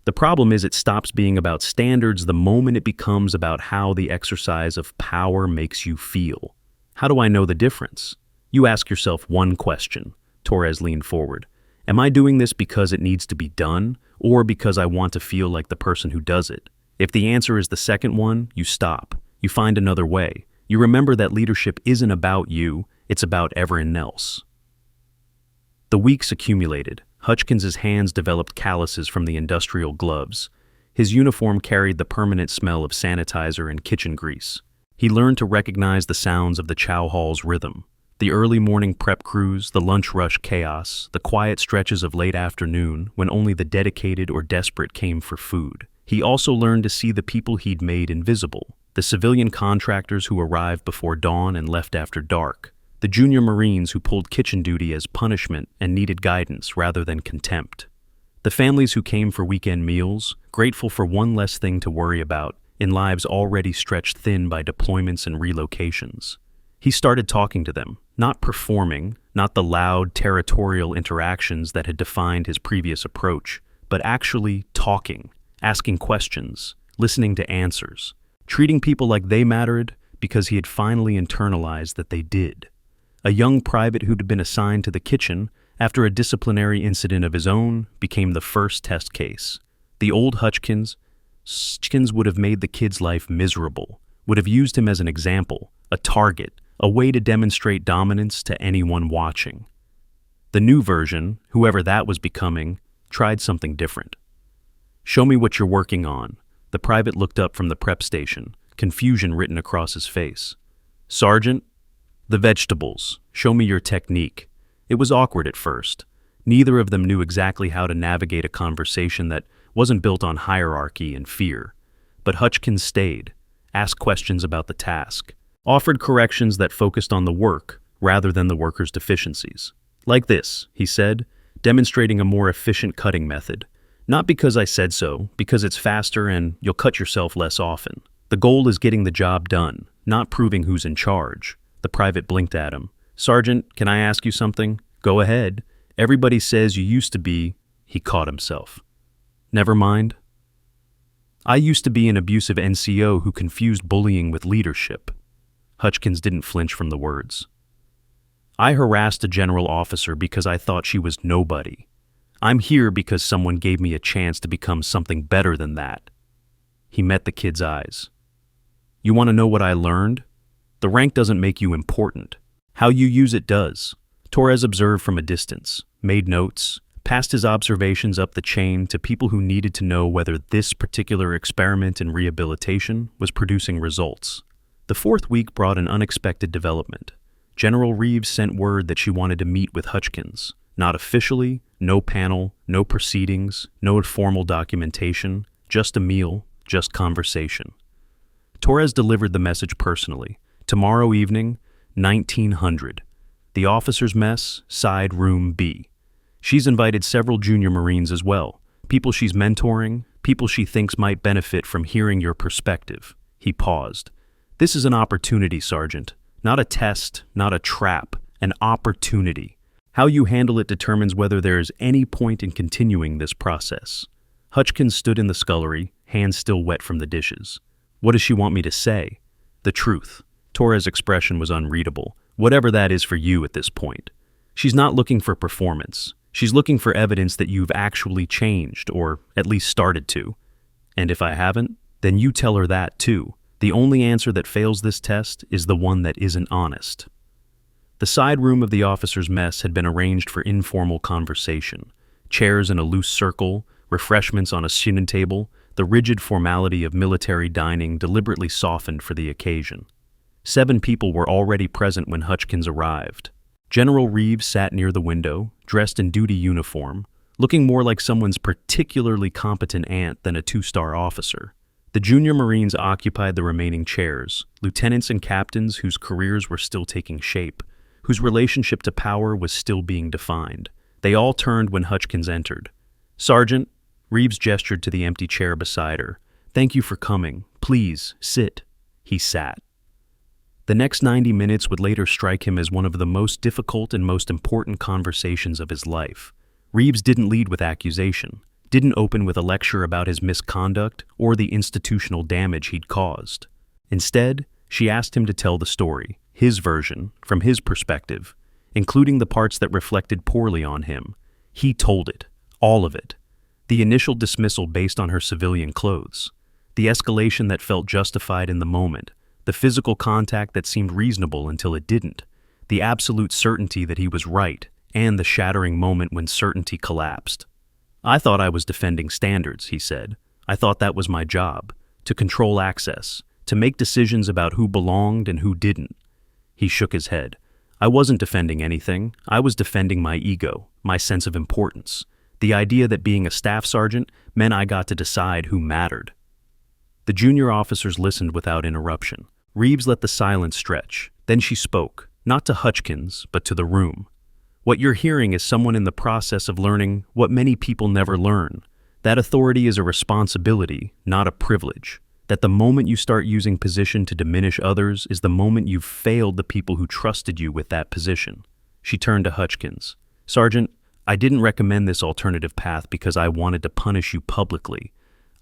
The problem is it stops being about standards the moment it becomes about how the exercise of power makes you feel. How do I know the difference? You ask yourself one question. Torres leaned forward. Am I doing this because it needs to be done, or because I want to feel like the person who does it? If the answer is the second one, you stop. You find another way. You remember that leadership isn't about you, it's about everyone else. The weeks accumulated. Hutchkins's hands developed calluses from the industrial gloves. His uniform carried the permanent smell of sanitizer and kitchen grease. He learned to recognize the sounds of the chow hall's rhythm. The early morning prep crews, the lunch rush chaos, the quiet stretches of late afternoon when only the dedicated or desperate came for food. He also learned to see the people he'd made invisible, the civilian contractors who arrived before dawn and left after dark, the junior Marines who pulled kitchen duty as punishment and needed guidance rather than contempt, the families who came for weekend meals, grateful for one less thing to worry about in lives already stretched thin by deployments and relocations. He started talking to them, not performing, not the loud, territorial interactions that had defined his previous approach, but actually talking, asking questions, listening to answers, treating people like they mattered because he had finally internalized that they did. A young private who'd been assigned to the kitchen after a disciplinary incident of his own became the first test case. The old Hutchkins would have made the kid's life miserable, would have used him as an example, a target, a way to demonstrate dominance to anyone watching. The new version, whoever that was becoming, tried something different. Show me what you're working on. The private looked up from the prep station, confusion written across his face. Sergeant, the vegetables. Show me your technique. It was awkward at first. Neither of them knew exactly how to navigate a conversation that wasn't built on hierarchy and fear. But Hutchkins stayed, asked questions about the task, offered corrections that focused on the work rather than the worker's deficiencies. Like this, he said, demonstrating a more efficient cutting method. Not because I said so, because it's faster and you'll cut yourself less often. The goal is getting the job done, not proving who's in charge. The private blinked at him. Sergeant, can I ask you something? Go ahead. Everybody says you used to be... He caught himself. Never mind. I used to be an abusive NCO who confused bullying with leadership. Hutchkins didn't flinch from the words. I harassed a general officer because I thought she was nobody. I'm here because someone gave me a chance to become something better than that. He met the kid's eyes. You want to know what I learned? The rank doesn't make you important. How you use it does. Torres observed from a distance, made notes, passed his observations up the chain to people who needed to know whether this particular experiment in rehabilitation was producing results. The fourth week brought an unexpected development. General Reeves sent word that she wanted to meet with Hutchkins. Not officially, no panel, no proceedings, no formal documentation, just a meal, just conversation. Torres delivered the message personally. Tomorrow evening, 1900. The officers' mess, side room B. She's invited several junior Marines as well, people she's mentoring, people she thinks might benefit from hearing your perspective. He paused. This is an opportunity, Sergeant. Not a test, not a trap, an opportunity. How you handle it determines whether there is any point in continuing this process. Hutchkins stood in the scullery, hands still wet from the dishes. What does she want me to say? The truth. Torres' expression was unreadable, whatever that is for you at this point. She's not looking for performance. She's looking for evidence that you've actually changed, or at least started to. And if I haven't, then you tell her that too. The only answer that fails this test is the one that isn't honest. The side room of the officers' mess had been arranged for informal conversation. Chairs in a loose circle, refreshments on a shinen table, the rigid formality of military dining deliberately softened for the occasion. 7 people were already present when Hutchkins arrived. General Reeves sat near the window, dressed in duty uniform, looking more like someone's particularly competent aunt than a 2-star officer. The junior Marines occupied the remaining chairs, lieutenants and captains whose careers were still taking shape, whose relationship to power was still being defined. They all turned when Hutchkins entered. Sergeant, Reeves gestured to the empty chair beside her. Thank you for coming. Please, sit. He sat. The next 90 minutes would later strike him as one of the most difficult and most important conversations of his life. Reeves didn't lead with accusation, didn't open with a lecture about his misconduct or the institutional damage he'd caused. Instead, she asked him to tell the story, his version, from his perspective, including the parts that reflected poorly on him. He told it, all of it. The initial dismissal based on her civilian clothes, the escalation that felt justified in the moment, the physical contact that seemed reasonable until it didn't, the absolute certainty that he was right, and the shattering moment when certainty collapsed. I thought I was defending standards, he said. I thought that was my job, to control access, to make decisions about who belonged and who didn't. He shook his head. I wasn't defending anything. I was defending my ego, my sense of importance. The idea that being a staff sergeant meant I got to decide who mattered. The junior officers listened without interruption. Reeves let the silence stretch. Then she spoke, not to Hutchkins, but to the room. What you're hearing is someone in the process of learning what many people never learn. That authority is a responsibility, not a privilege. That the moment you start using position to diminish others is the moment you've failed the people who trusted you with that position. She turned to Hutchkins. Sergeant, I didn't recommend this alternative path because I wanted to punish you publicly.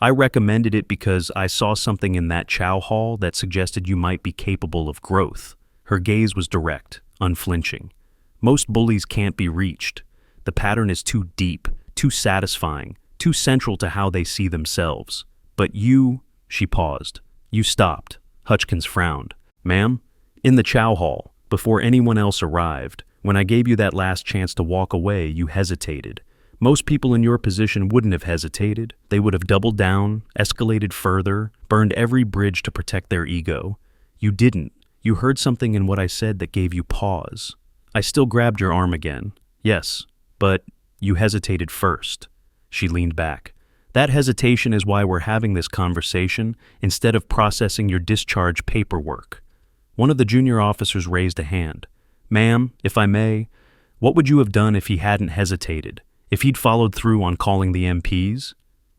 I recommended it because I saw something in that chow hall that suggested you might be capable of growth. Her gaze was direct, unflinching. Most bullies can't be reached. The pattern is too deep, too satisfying, too central to how they see themselves. But you, she paused. You stopped. Hutchkins frowned. Ma'am, in the chow hall, before anyone else arrived, when I gave you that last chance to walk away, you hesitated. Most people in your position wouldn't have hesitated. They would have doubled down, escalated further, burned every bridge to protect their ego. You didn't. You heard something in what I said that gave you pause. I still grabbed your arm again. Yes, but you hesitated first. She leaned back. That hesitation is why we're having this conversation instead of processing your discharge paperwork. One of the junior officers raised a hand. Ma'am, if I may, what would you have done if he hadn't hesitated? If he'd followed through on calling the MPs?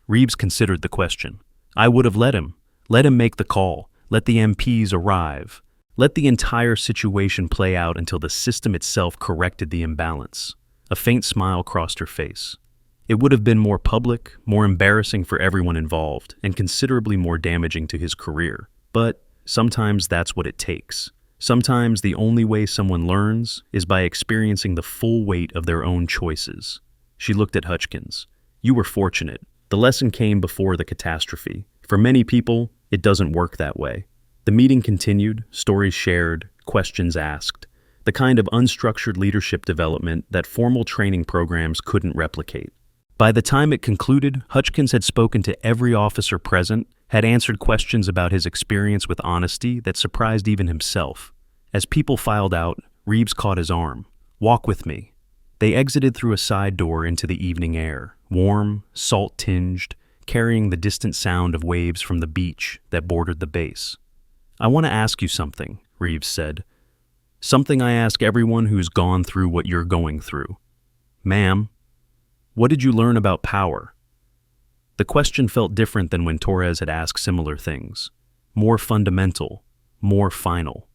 Reeves considered the question. I would have let Let him make the call. Let the MPs arrive. Let the entire situation play out until the system itself corrected the imbalance. A faint smile crossed her face. It would have been more public, more embarrassing for everyone involved, and considerably more damaging to his career. But sometimes that's what it takes. Sometimes the only way someone learns is by experiencing the full weight of their own choices. She looked at Hutchkins. You were fortunate. The lesson came before the catastrophe. For many people, it doesn't work that way. The meeting continued, stories shared, questions asked, the kind of unstructured leadership development that formal training programs couldn't replicate. By the time it concluded, Hutchkins had spoken to every officer present, had answered questions about his experience with honesty that surprised even himself. As people filed out, Reeves caught his arm. Walk with me. They exited through a side door into the evening air, warm, salt-tinged, carrying the distant sound of waves from the beach that bordered the base. I want to ask you something, Reeves said. Something I ask everyone who's gone through what you're going through. Ma'am, what did you learn about power? The question felt different than when Torres had asked similar things. More fundamental, more final.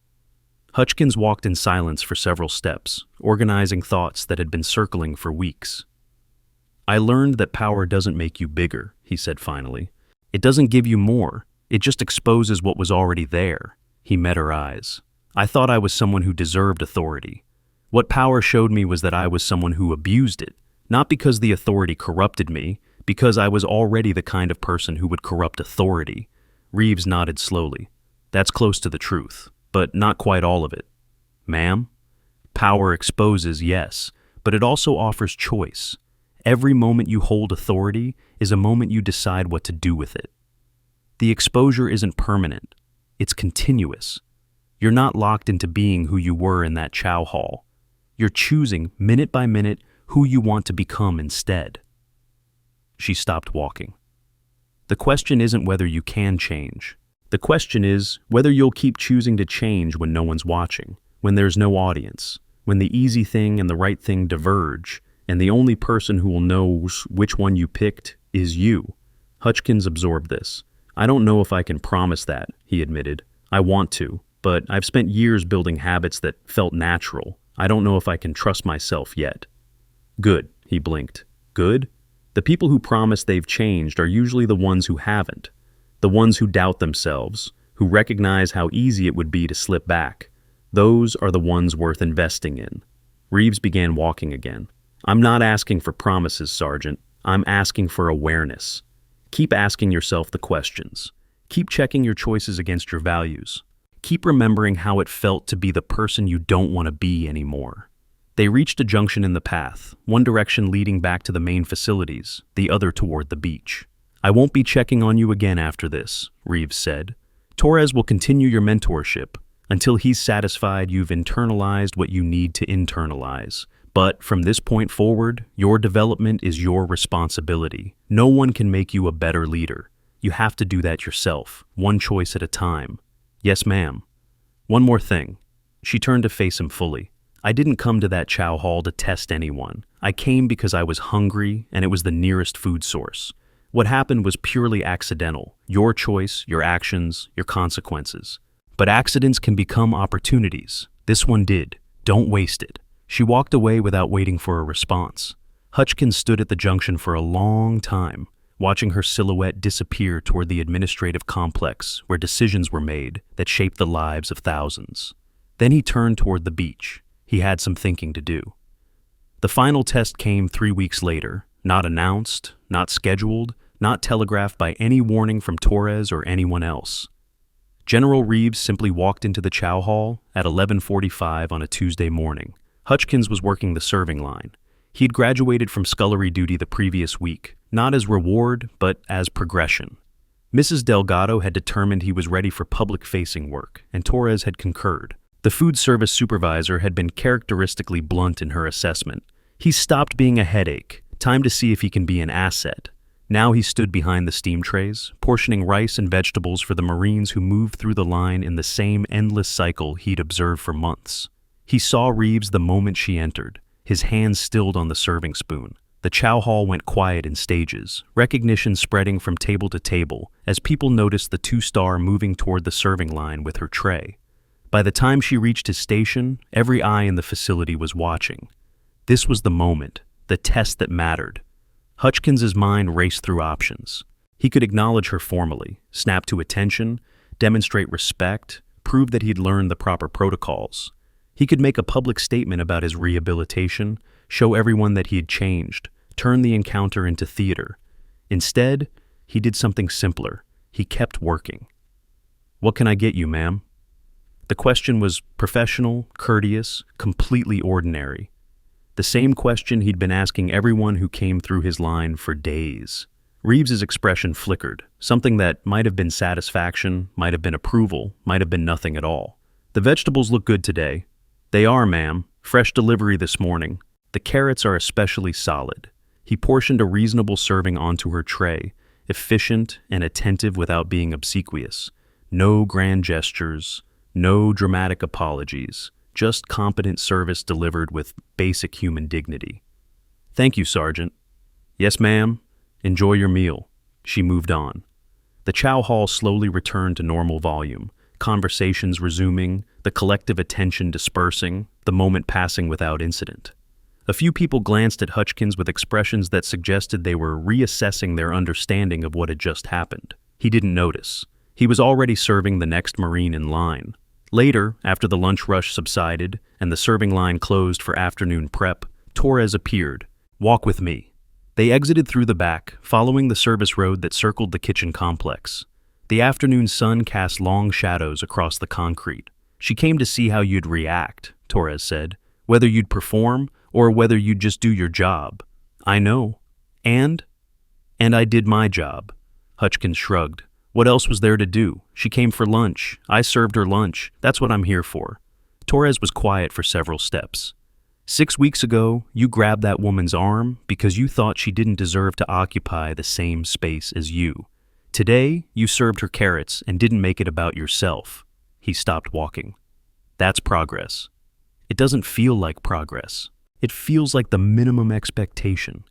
Hutchkins walked in silence for several steps, organizing thoughts that had been circling for weeks. I learned that power doesn't make you bigger, he said finally. It doesn't give you more. It just exposes what was already there. He met her eyes. I thought I was someone who deserved authority. What power showed me was that I was someone who abused it, not because the authority corrupted me, because I was already the kind of person who would corrupt authority. Reeves nodded slowly. That's close to the truth, but not quite all of it. Ma'am? Power exposes, yes, but it also offers choice. Every moment you hold authority is a moment you decide what to do with it. The exposure isn't permanent. It's continuous. You're not locked into being who you were in that chow hall. You're choosing, minute by minute, who you want to become instead. She stopped walking. The question isn't whether you can change. The question is whether you'll keep choosing to change when no one's watching, when there's no audience, when the easy thing and the right thing diverge, and the only person who will know which one you picked is you. Hutchkins absorbed this. I don't know if I can promise that, he admitted. I want to, but I've spent years building habits that felt natural. I don't know if I can trust myself yet. Good, he blinked. Good? The people who promise they've changed are usually the ones who haven't. The ones who doubt themselves, who recognize how easy it would be to slip back. Those are the ones worth investing in. Reeves began walking again. I'm not asking for promises, Sergeant. I'm asking for awareness. Keep asking yourself the questions. Keep checking your choices against your values. Keep remembering how it felt to be the person you don't want to be anymore. They reached a junction in the path, one direction leading back to the main facilities, the other toward the beach. I won't be checking on you again after this, Reeves said. Torres will continue your mentorship until he's satisfied you've internalized what you need to internalize. But from this point forward, your development is your responsibility. No one can make you a better leader. You have to do that yourself, one choice at a time. Yes, ma'am. One more thing. She turned to face him fully. I didn't come to that chow hall to test anyone. I came because I was hungry and it was the nearest food source. What happened was purely accidental. Your choice, your actions, your consequences. But accidents can become opportunities. This one did. Don't waste it. She walked away without waiting for a response. Hutchkins stood at the junction for a long time, watching her silhouette disappear toward the administrative complex where decisions were made that shaped the lives of thousands. Then he turned toward the beach. He had some thinking to do. The final test came 3 weeks later, not announced, not scheduled, not telegraphed by any warning from Torres or anyone else. General Reeves simply walked into the chow hall at 11:45 on a Tuesday morning. Hutchkins was working the serving line. He'd graduated from scullery duty the previous week, not as reward, but as progression. Mrs. Delgado had determined he was ready for public-facing work, and Torres had concurred. The food service supervisor had been characteristically blunt in her assessment. He stopped being a headache. Time to see if he can be an asset. Now he stood behind the steam trays, portioning rice and vegetables for the Marines who moved through the line in the same endless cycle he'd observed for months. He saw Reeves the moment she entered, his hands stilled on the serving spoon. The chow hall went quiet in stages, recognition spreading from table to table as people noticed the two-star moving toward the serving line with her tray. By the time she reached his station, every eye in the facility was watching. This was the moment, the test that mattered. Hutchkins's mind raced through options. He could acknowledge her formally, snap to attention, demonstrate respect, prove that he'd learned the proper protocols. He could make a public statement about his rehabilitation, show everyone that he had changed, turn the encounter into theater. Instead, he did something simpler. He kept working. "What can I get you, ma'am?" The question was professional, courteous, completely ordinary. The same question he'd been asking everyone who came through his line for days. Reeves's expression flickered, something that might have been satisfaction, might have been approval, might have been nothing at all. "The vegetables look good today." "They are, ma'am. Fresh delivery this morning." "The carrots are especially solid." He portioned a reasonable serving onto her tray, efficient and attentive without being obsequious. No grand gestures, no dramatic apologies, just competent service delivered with basic human dignity. "Thank you, Sergeant." "Yes, ma'am. Enjoy your meal." She moved on. The chow hall slowly returned to normal volume, conversations resuming, the collective attention dispersing, the moment passing without incident. A few people glanced at Hutchkins with expressions that suggested they were reassessing their understanding of what had just happened. He didn't notice. He was already serving the next Marine in line. Later, after the lunch rush subsided and the serving line closed for afternoon prep, Torres appeared. "Walk with me." They exited through the back, following the service road that circled the kitchen complex. The afternoon sun cast long shadows across the concrete. "She came to see how you'd react," Torres said, "whether you'd perform or whether you'd just do your job." "I know. And I did my job." Hutchkins shrugged. "What else was there to do? She came for lunch. I served her lunch. That's what I'm here for." Torres was quiet for several steps. 6 weeks ago, you grabbed that woman's arm because you thought she didn't deserve to occupy the same space as you. Today, you served her carrots and didn't make it about yourself." He stopped walking. "That's progress." "It doesn't feel like progress. It feels like the minimum expectation.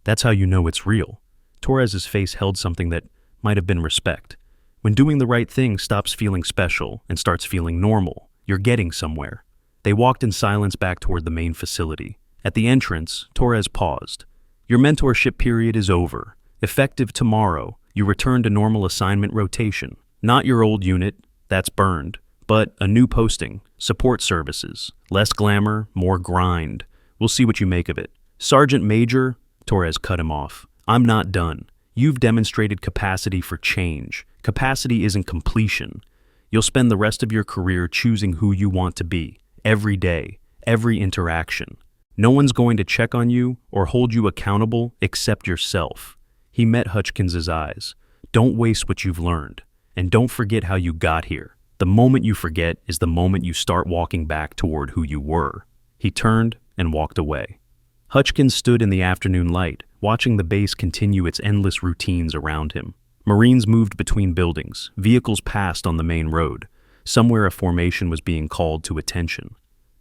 That's how you know it's real." Torres's face held something that might have been respect. When doing the right thing stops feeling special and starts feeling normal, you're getting somewhere. They walked in silence back toward the main facility. At the entrance, Torres paused. "Your mentorship period is over. Effective tomorrow, you return to normal assignment rotation. Not your old unit, that's burned, but a new posting, support services, less glamour, more grind. We'll see what you make of it." "Sergeant Major," Torres cut him off, "I'm not done. You've demonstrated capacity for change. Capacity isn't completion. You'll spend the rest of your career choosing who you want to be, every day, every interaction. No one's going to check on you or hold you accountable except yourself." He met Hutchkins's eyes. "Don't waste what you've learned, and don't forget how you got here. The moment you forget is the moment you start walking back toward who you were." He turned and walked away. Hutchkins stood in the afternoon light, watching the base continue its endless routines around him. Marines moved between buildings, vehicles passed on the main road. Somewhere a formation was being called to attention.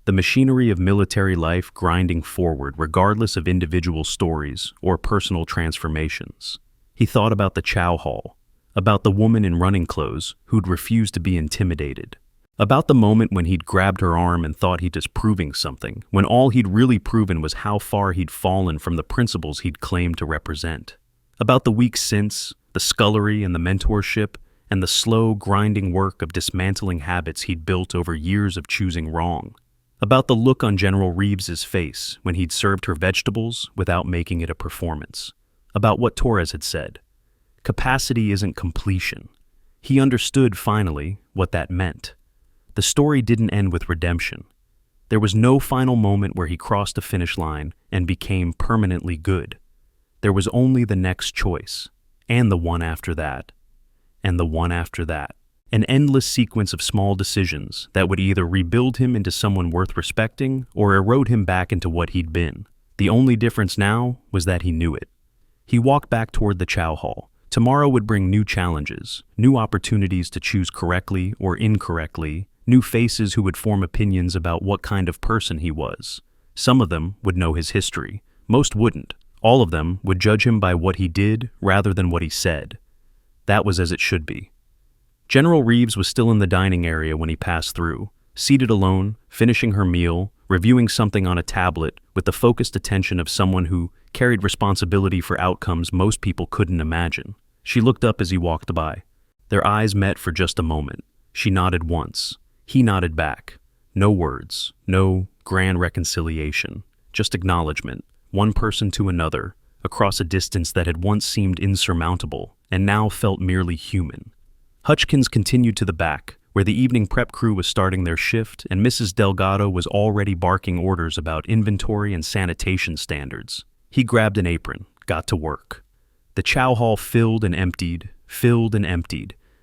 The machinery of military life grinding forward regardless of individual stories or personal transformations. He thought about the chow hall, about the woman in running clothes who'd refused to be intimidated, about the moment when he'd grabbed her arm and thought he'd just proving something, when all he'd really proven was how far he'd fallen from the principles he'd claimed to represent. About the weeks since, the scullery and the mentorship, and the slow, grinding work of dismantling habits he'd built over years of choosing wrong. About the look on General Reeves's face when he'd served her vegetables without making it a performance. About what Torres had said. Capacity isn't completion. He understood, finally, what that meant. The story didn't end with redemption. There was no final moment where he crossed a finish line and became permanently good. There was only the next choice, and the one after that, and the one after that. An endless sequence of small decisions that would either rebuild him into someone worth respecting or erode him back into what he'd been. The only difference now was that he knew it. He walked back toward the chow hall. Tomorrow would bring new challenges, new opportunities to choose correctly or incorrectly, new faces who would form opinions about what kind of person he was. Some of them would know his history. Most wouldn't. All of them would judge him by what he did rather than what he said. That was as it should be. General Reeves was still in the dining area when he passed through, seated alone, finishing her meal, reviewing something on a tablet with the focused attention of someone who carried responsibility for outcomes most people couldn't imagine. She looked up as he walked by. Their eyes met for just a moment. She nodded once. He nodded back. No words, no grand reconciliation, just acknowledgement, one person to another, across a distance that had once seemed insurmountable and now felt merely human. Hutchkins continued to the back, where the evening prep crew was starting their shift and Mrs. Delgado was already barking orders about inventory and sanitation standards. He grabbed an apron, got to work. The chow hall filled and emptied,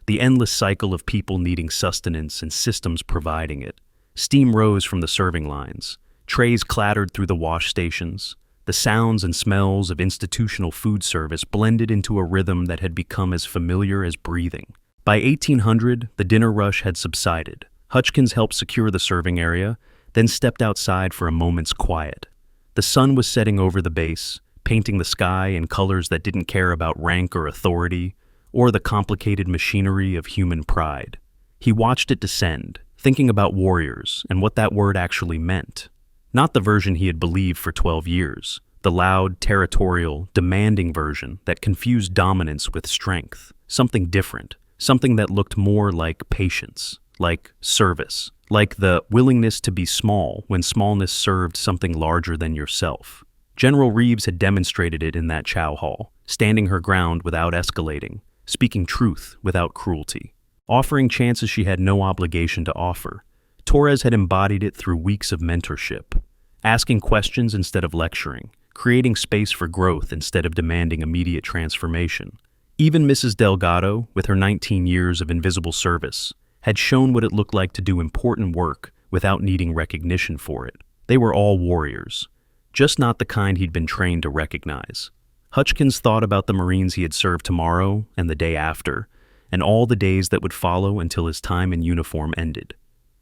the endless cycle of people needing sustenance and systems providing it. Steam rose from the serving lines. Trays clattered through the wash stations. The sounds and smells of institutional food service blended into a rhythm that had become as familiar as breathing. By 1800, the dinner rush had subsided. Hutchkins helped secure the serving area, then stepped outside for a moment's quiet. The sun was setting over the base, painting the sky in colors that didn't care about rank or authority, or the complicated machinery of human pride. He watched it descend, thinking about warriors and what that word actually meant. Not the version he had believed for 12 years, the loud, territorial, demanding version that confused dominance with strength, something different. Something that looked more like patience, like service, like the willingness to be small when smallness served something larger than yourself. General Reeves had demonstrated it in that chow hall, standing her ground without escalating, speaking truth without cruelty, offering chances she had no obligation to offer. Torres had embodied it through weeks of mentorship, asking questions instead of lecturing, creating space for growth instead of demanding immediate transformation. Even Mrs. Delgado, with her 19 years of invisible service, had shown what it looked like to do important work without needing recognition for it. They were all warriors, just not the kind he'd been trained to recognize. Hutchkins thought about the Marines he had served tomorrow and the day after, and all the days that would follow until his time in uniform ended.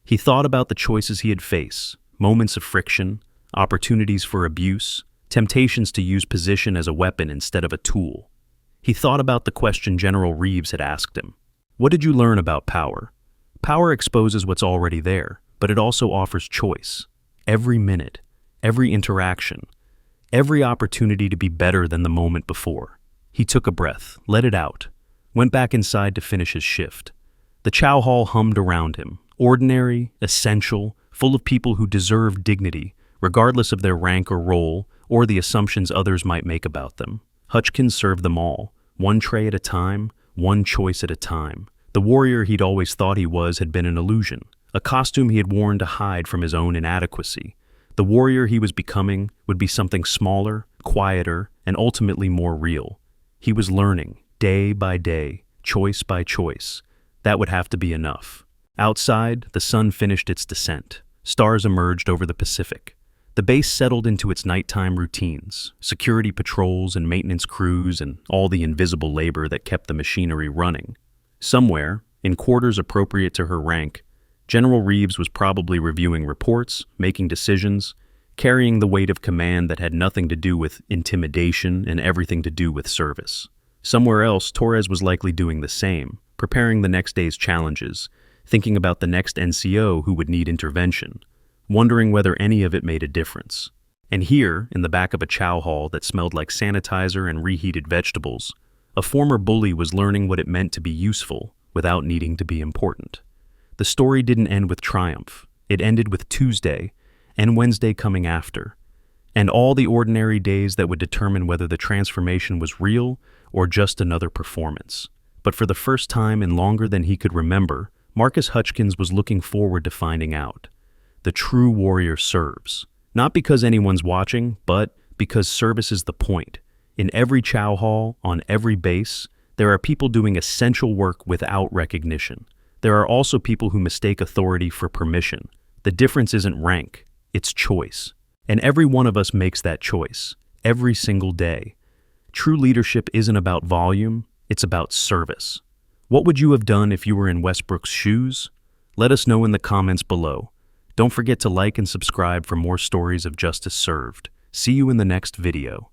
He thought about the choices he had faced, moments of friction, opportunities for abuse, temptations to use position as a weapon instead of a tool. He thought about the question General Reeves had asked him. What did you learn about power? Power exposes what's already there, but it also offers choice. Every minute, every interaction, every opportunity to be better than the moment before. He took a breath, let it out, went back inside to finish his shift. The chow hall hummed around him, ordinary, essential, full of people who deserved dignity, regardless of their rank or role or the assumptions others might make about them. Hutchkins served them all, one tray at a time, one choice at a time. The warrior he'd always thought he was had been an illusion, a costume he had worn to hide from his own inadequacy. The warrior he was becoming would be something smaller, quieter, and ultimately more real. He was learning, day by day, choice by choice. That would have to be enough. Outside, the sun finished its descent. Stars emerged over the Pacific. The base settled into its nighttime routines, security patrols and maintenance crews and all the invisible labor that kept the machinery running. Somewhere, in quarters appropriate to her rank, General Reeves was probably reviewing reports, making decisions, carrying the weight of command that had nothing to do with intimidation and everything to do with service. Somewhere else, Torres was likely doing the same, preparing the next day's challenges, thinking about the next NCO who would need intervention, wondering whether any of it made a difference. And here, in the back of a chow hall that smelled like sanitizer and reheated vegetables, a former bully was learning what it meant to be useful without needing to be important. The story didn't end with triumph. It ended with Tuesday and Wednesday coming after, and all the ordinary days that would determine whether the transformation was real or just another performance. But for the first time in longer than he could remember, Marcus Hutchkins was looking forward to finding out. The true warrior serves, not because anyone's watching, but because service is the point. In every chow hall, on every base, there are people doing essential work without recognition. There are also people who mistake authority for permission. The difference isn't rank, it's choice. And every one of us makes that choice, every single day. True leadership isn't about volume, it's about service. What would you have done if you were in Westbrook's shoes? Let us know in the comments below. Don't forget to like and subscribe for more stories of justice served. See you in the next video.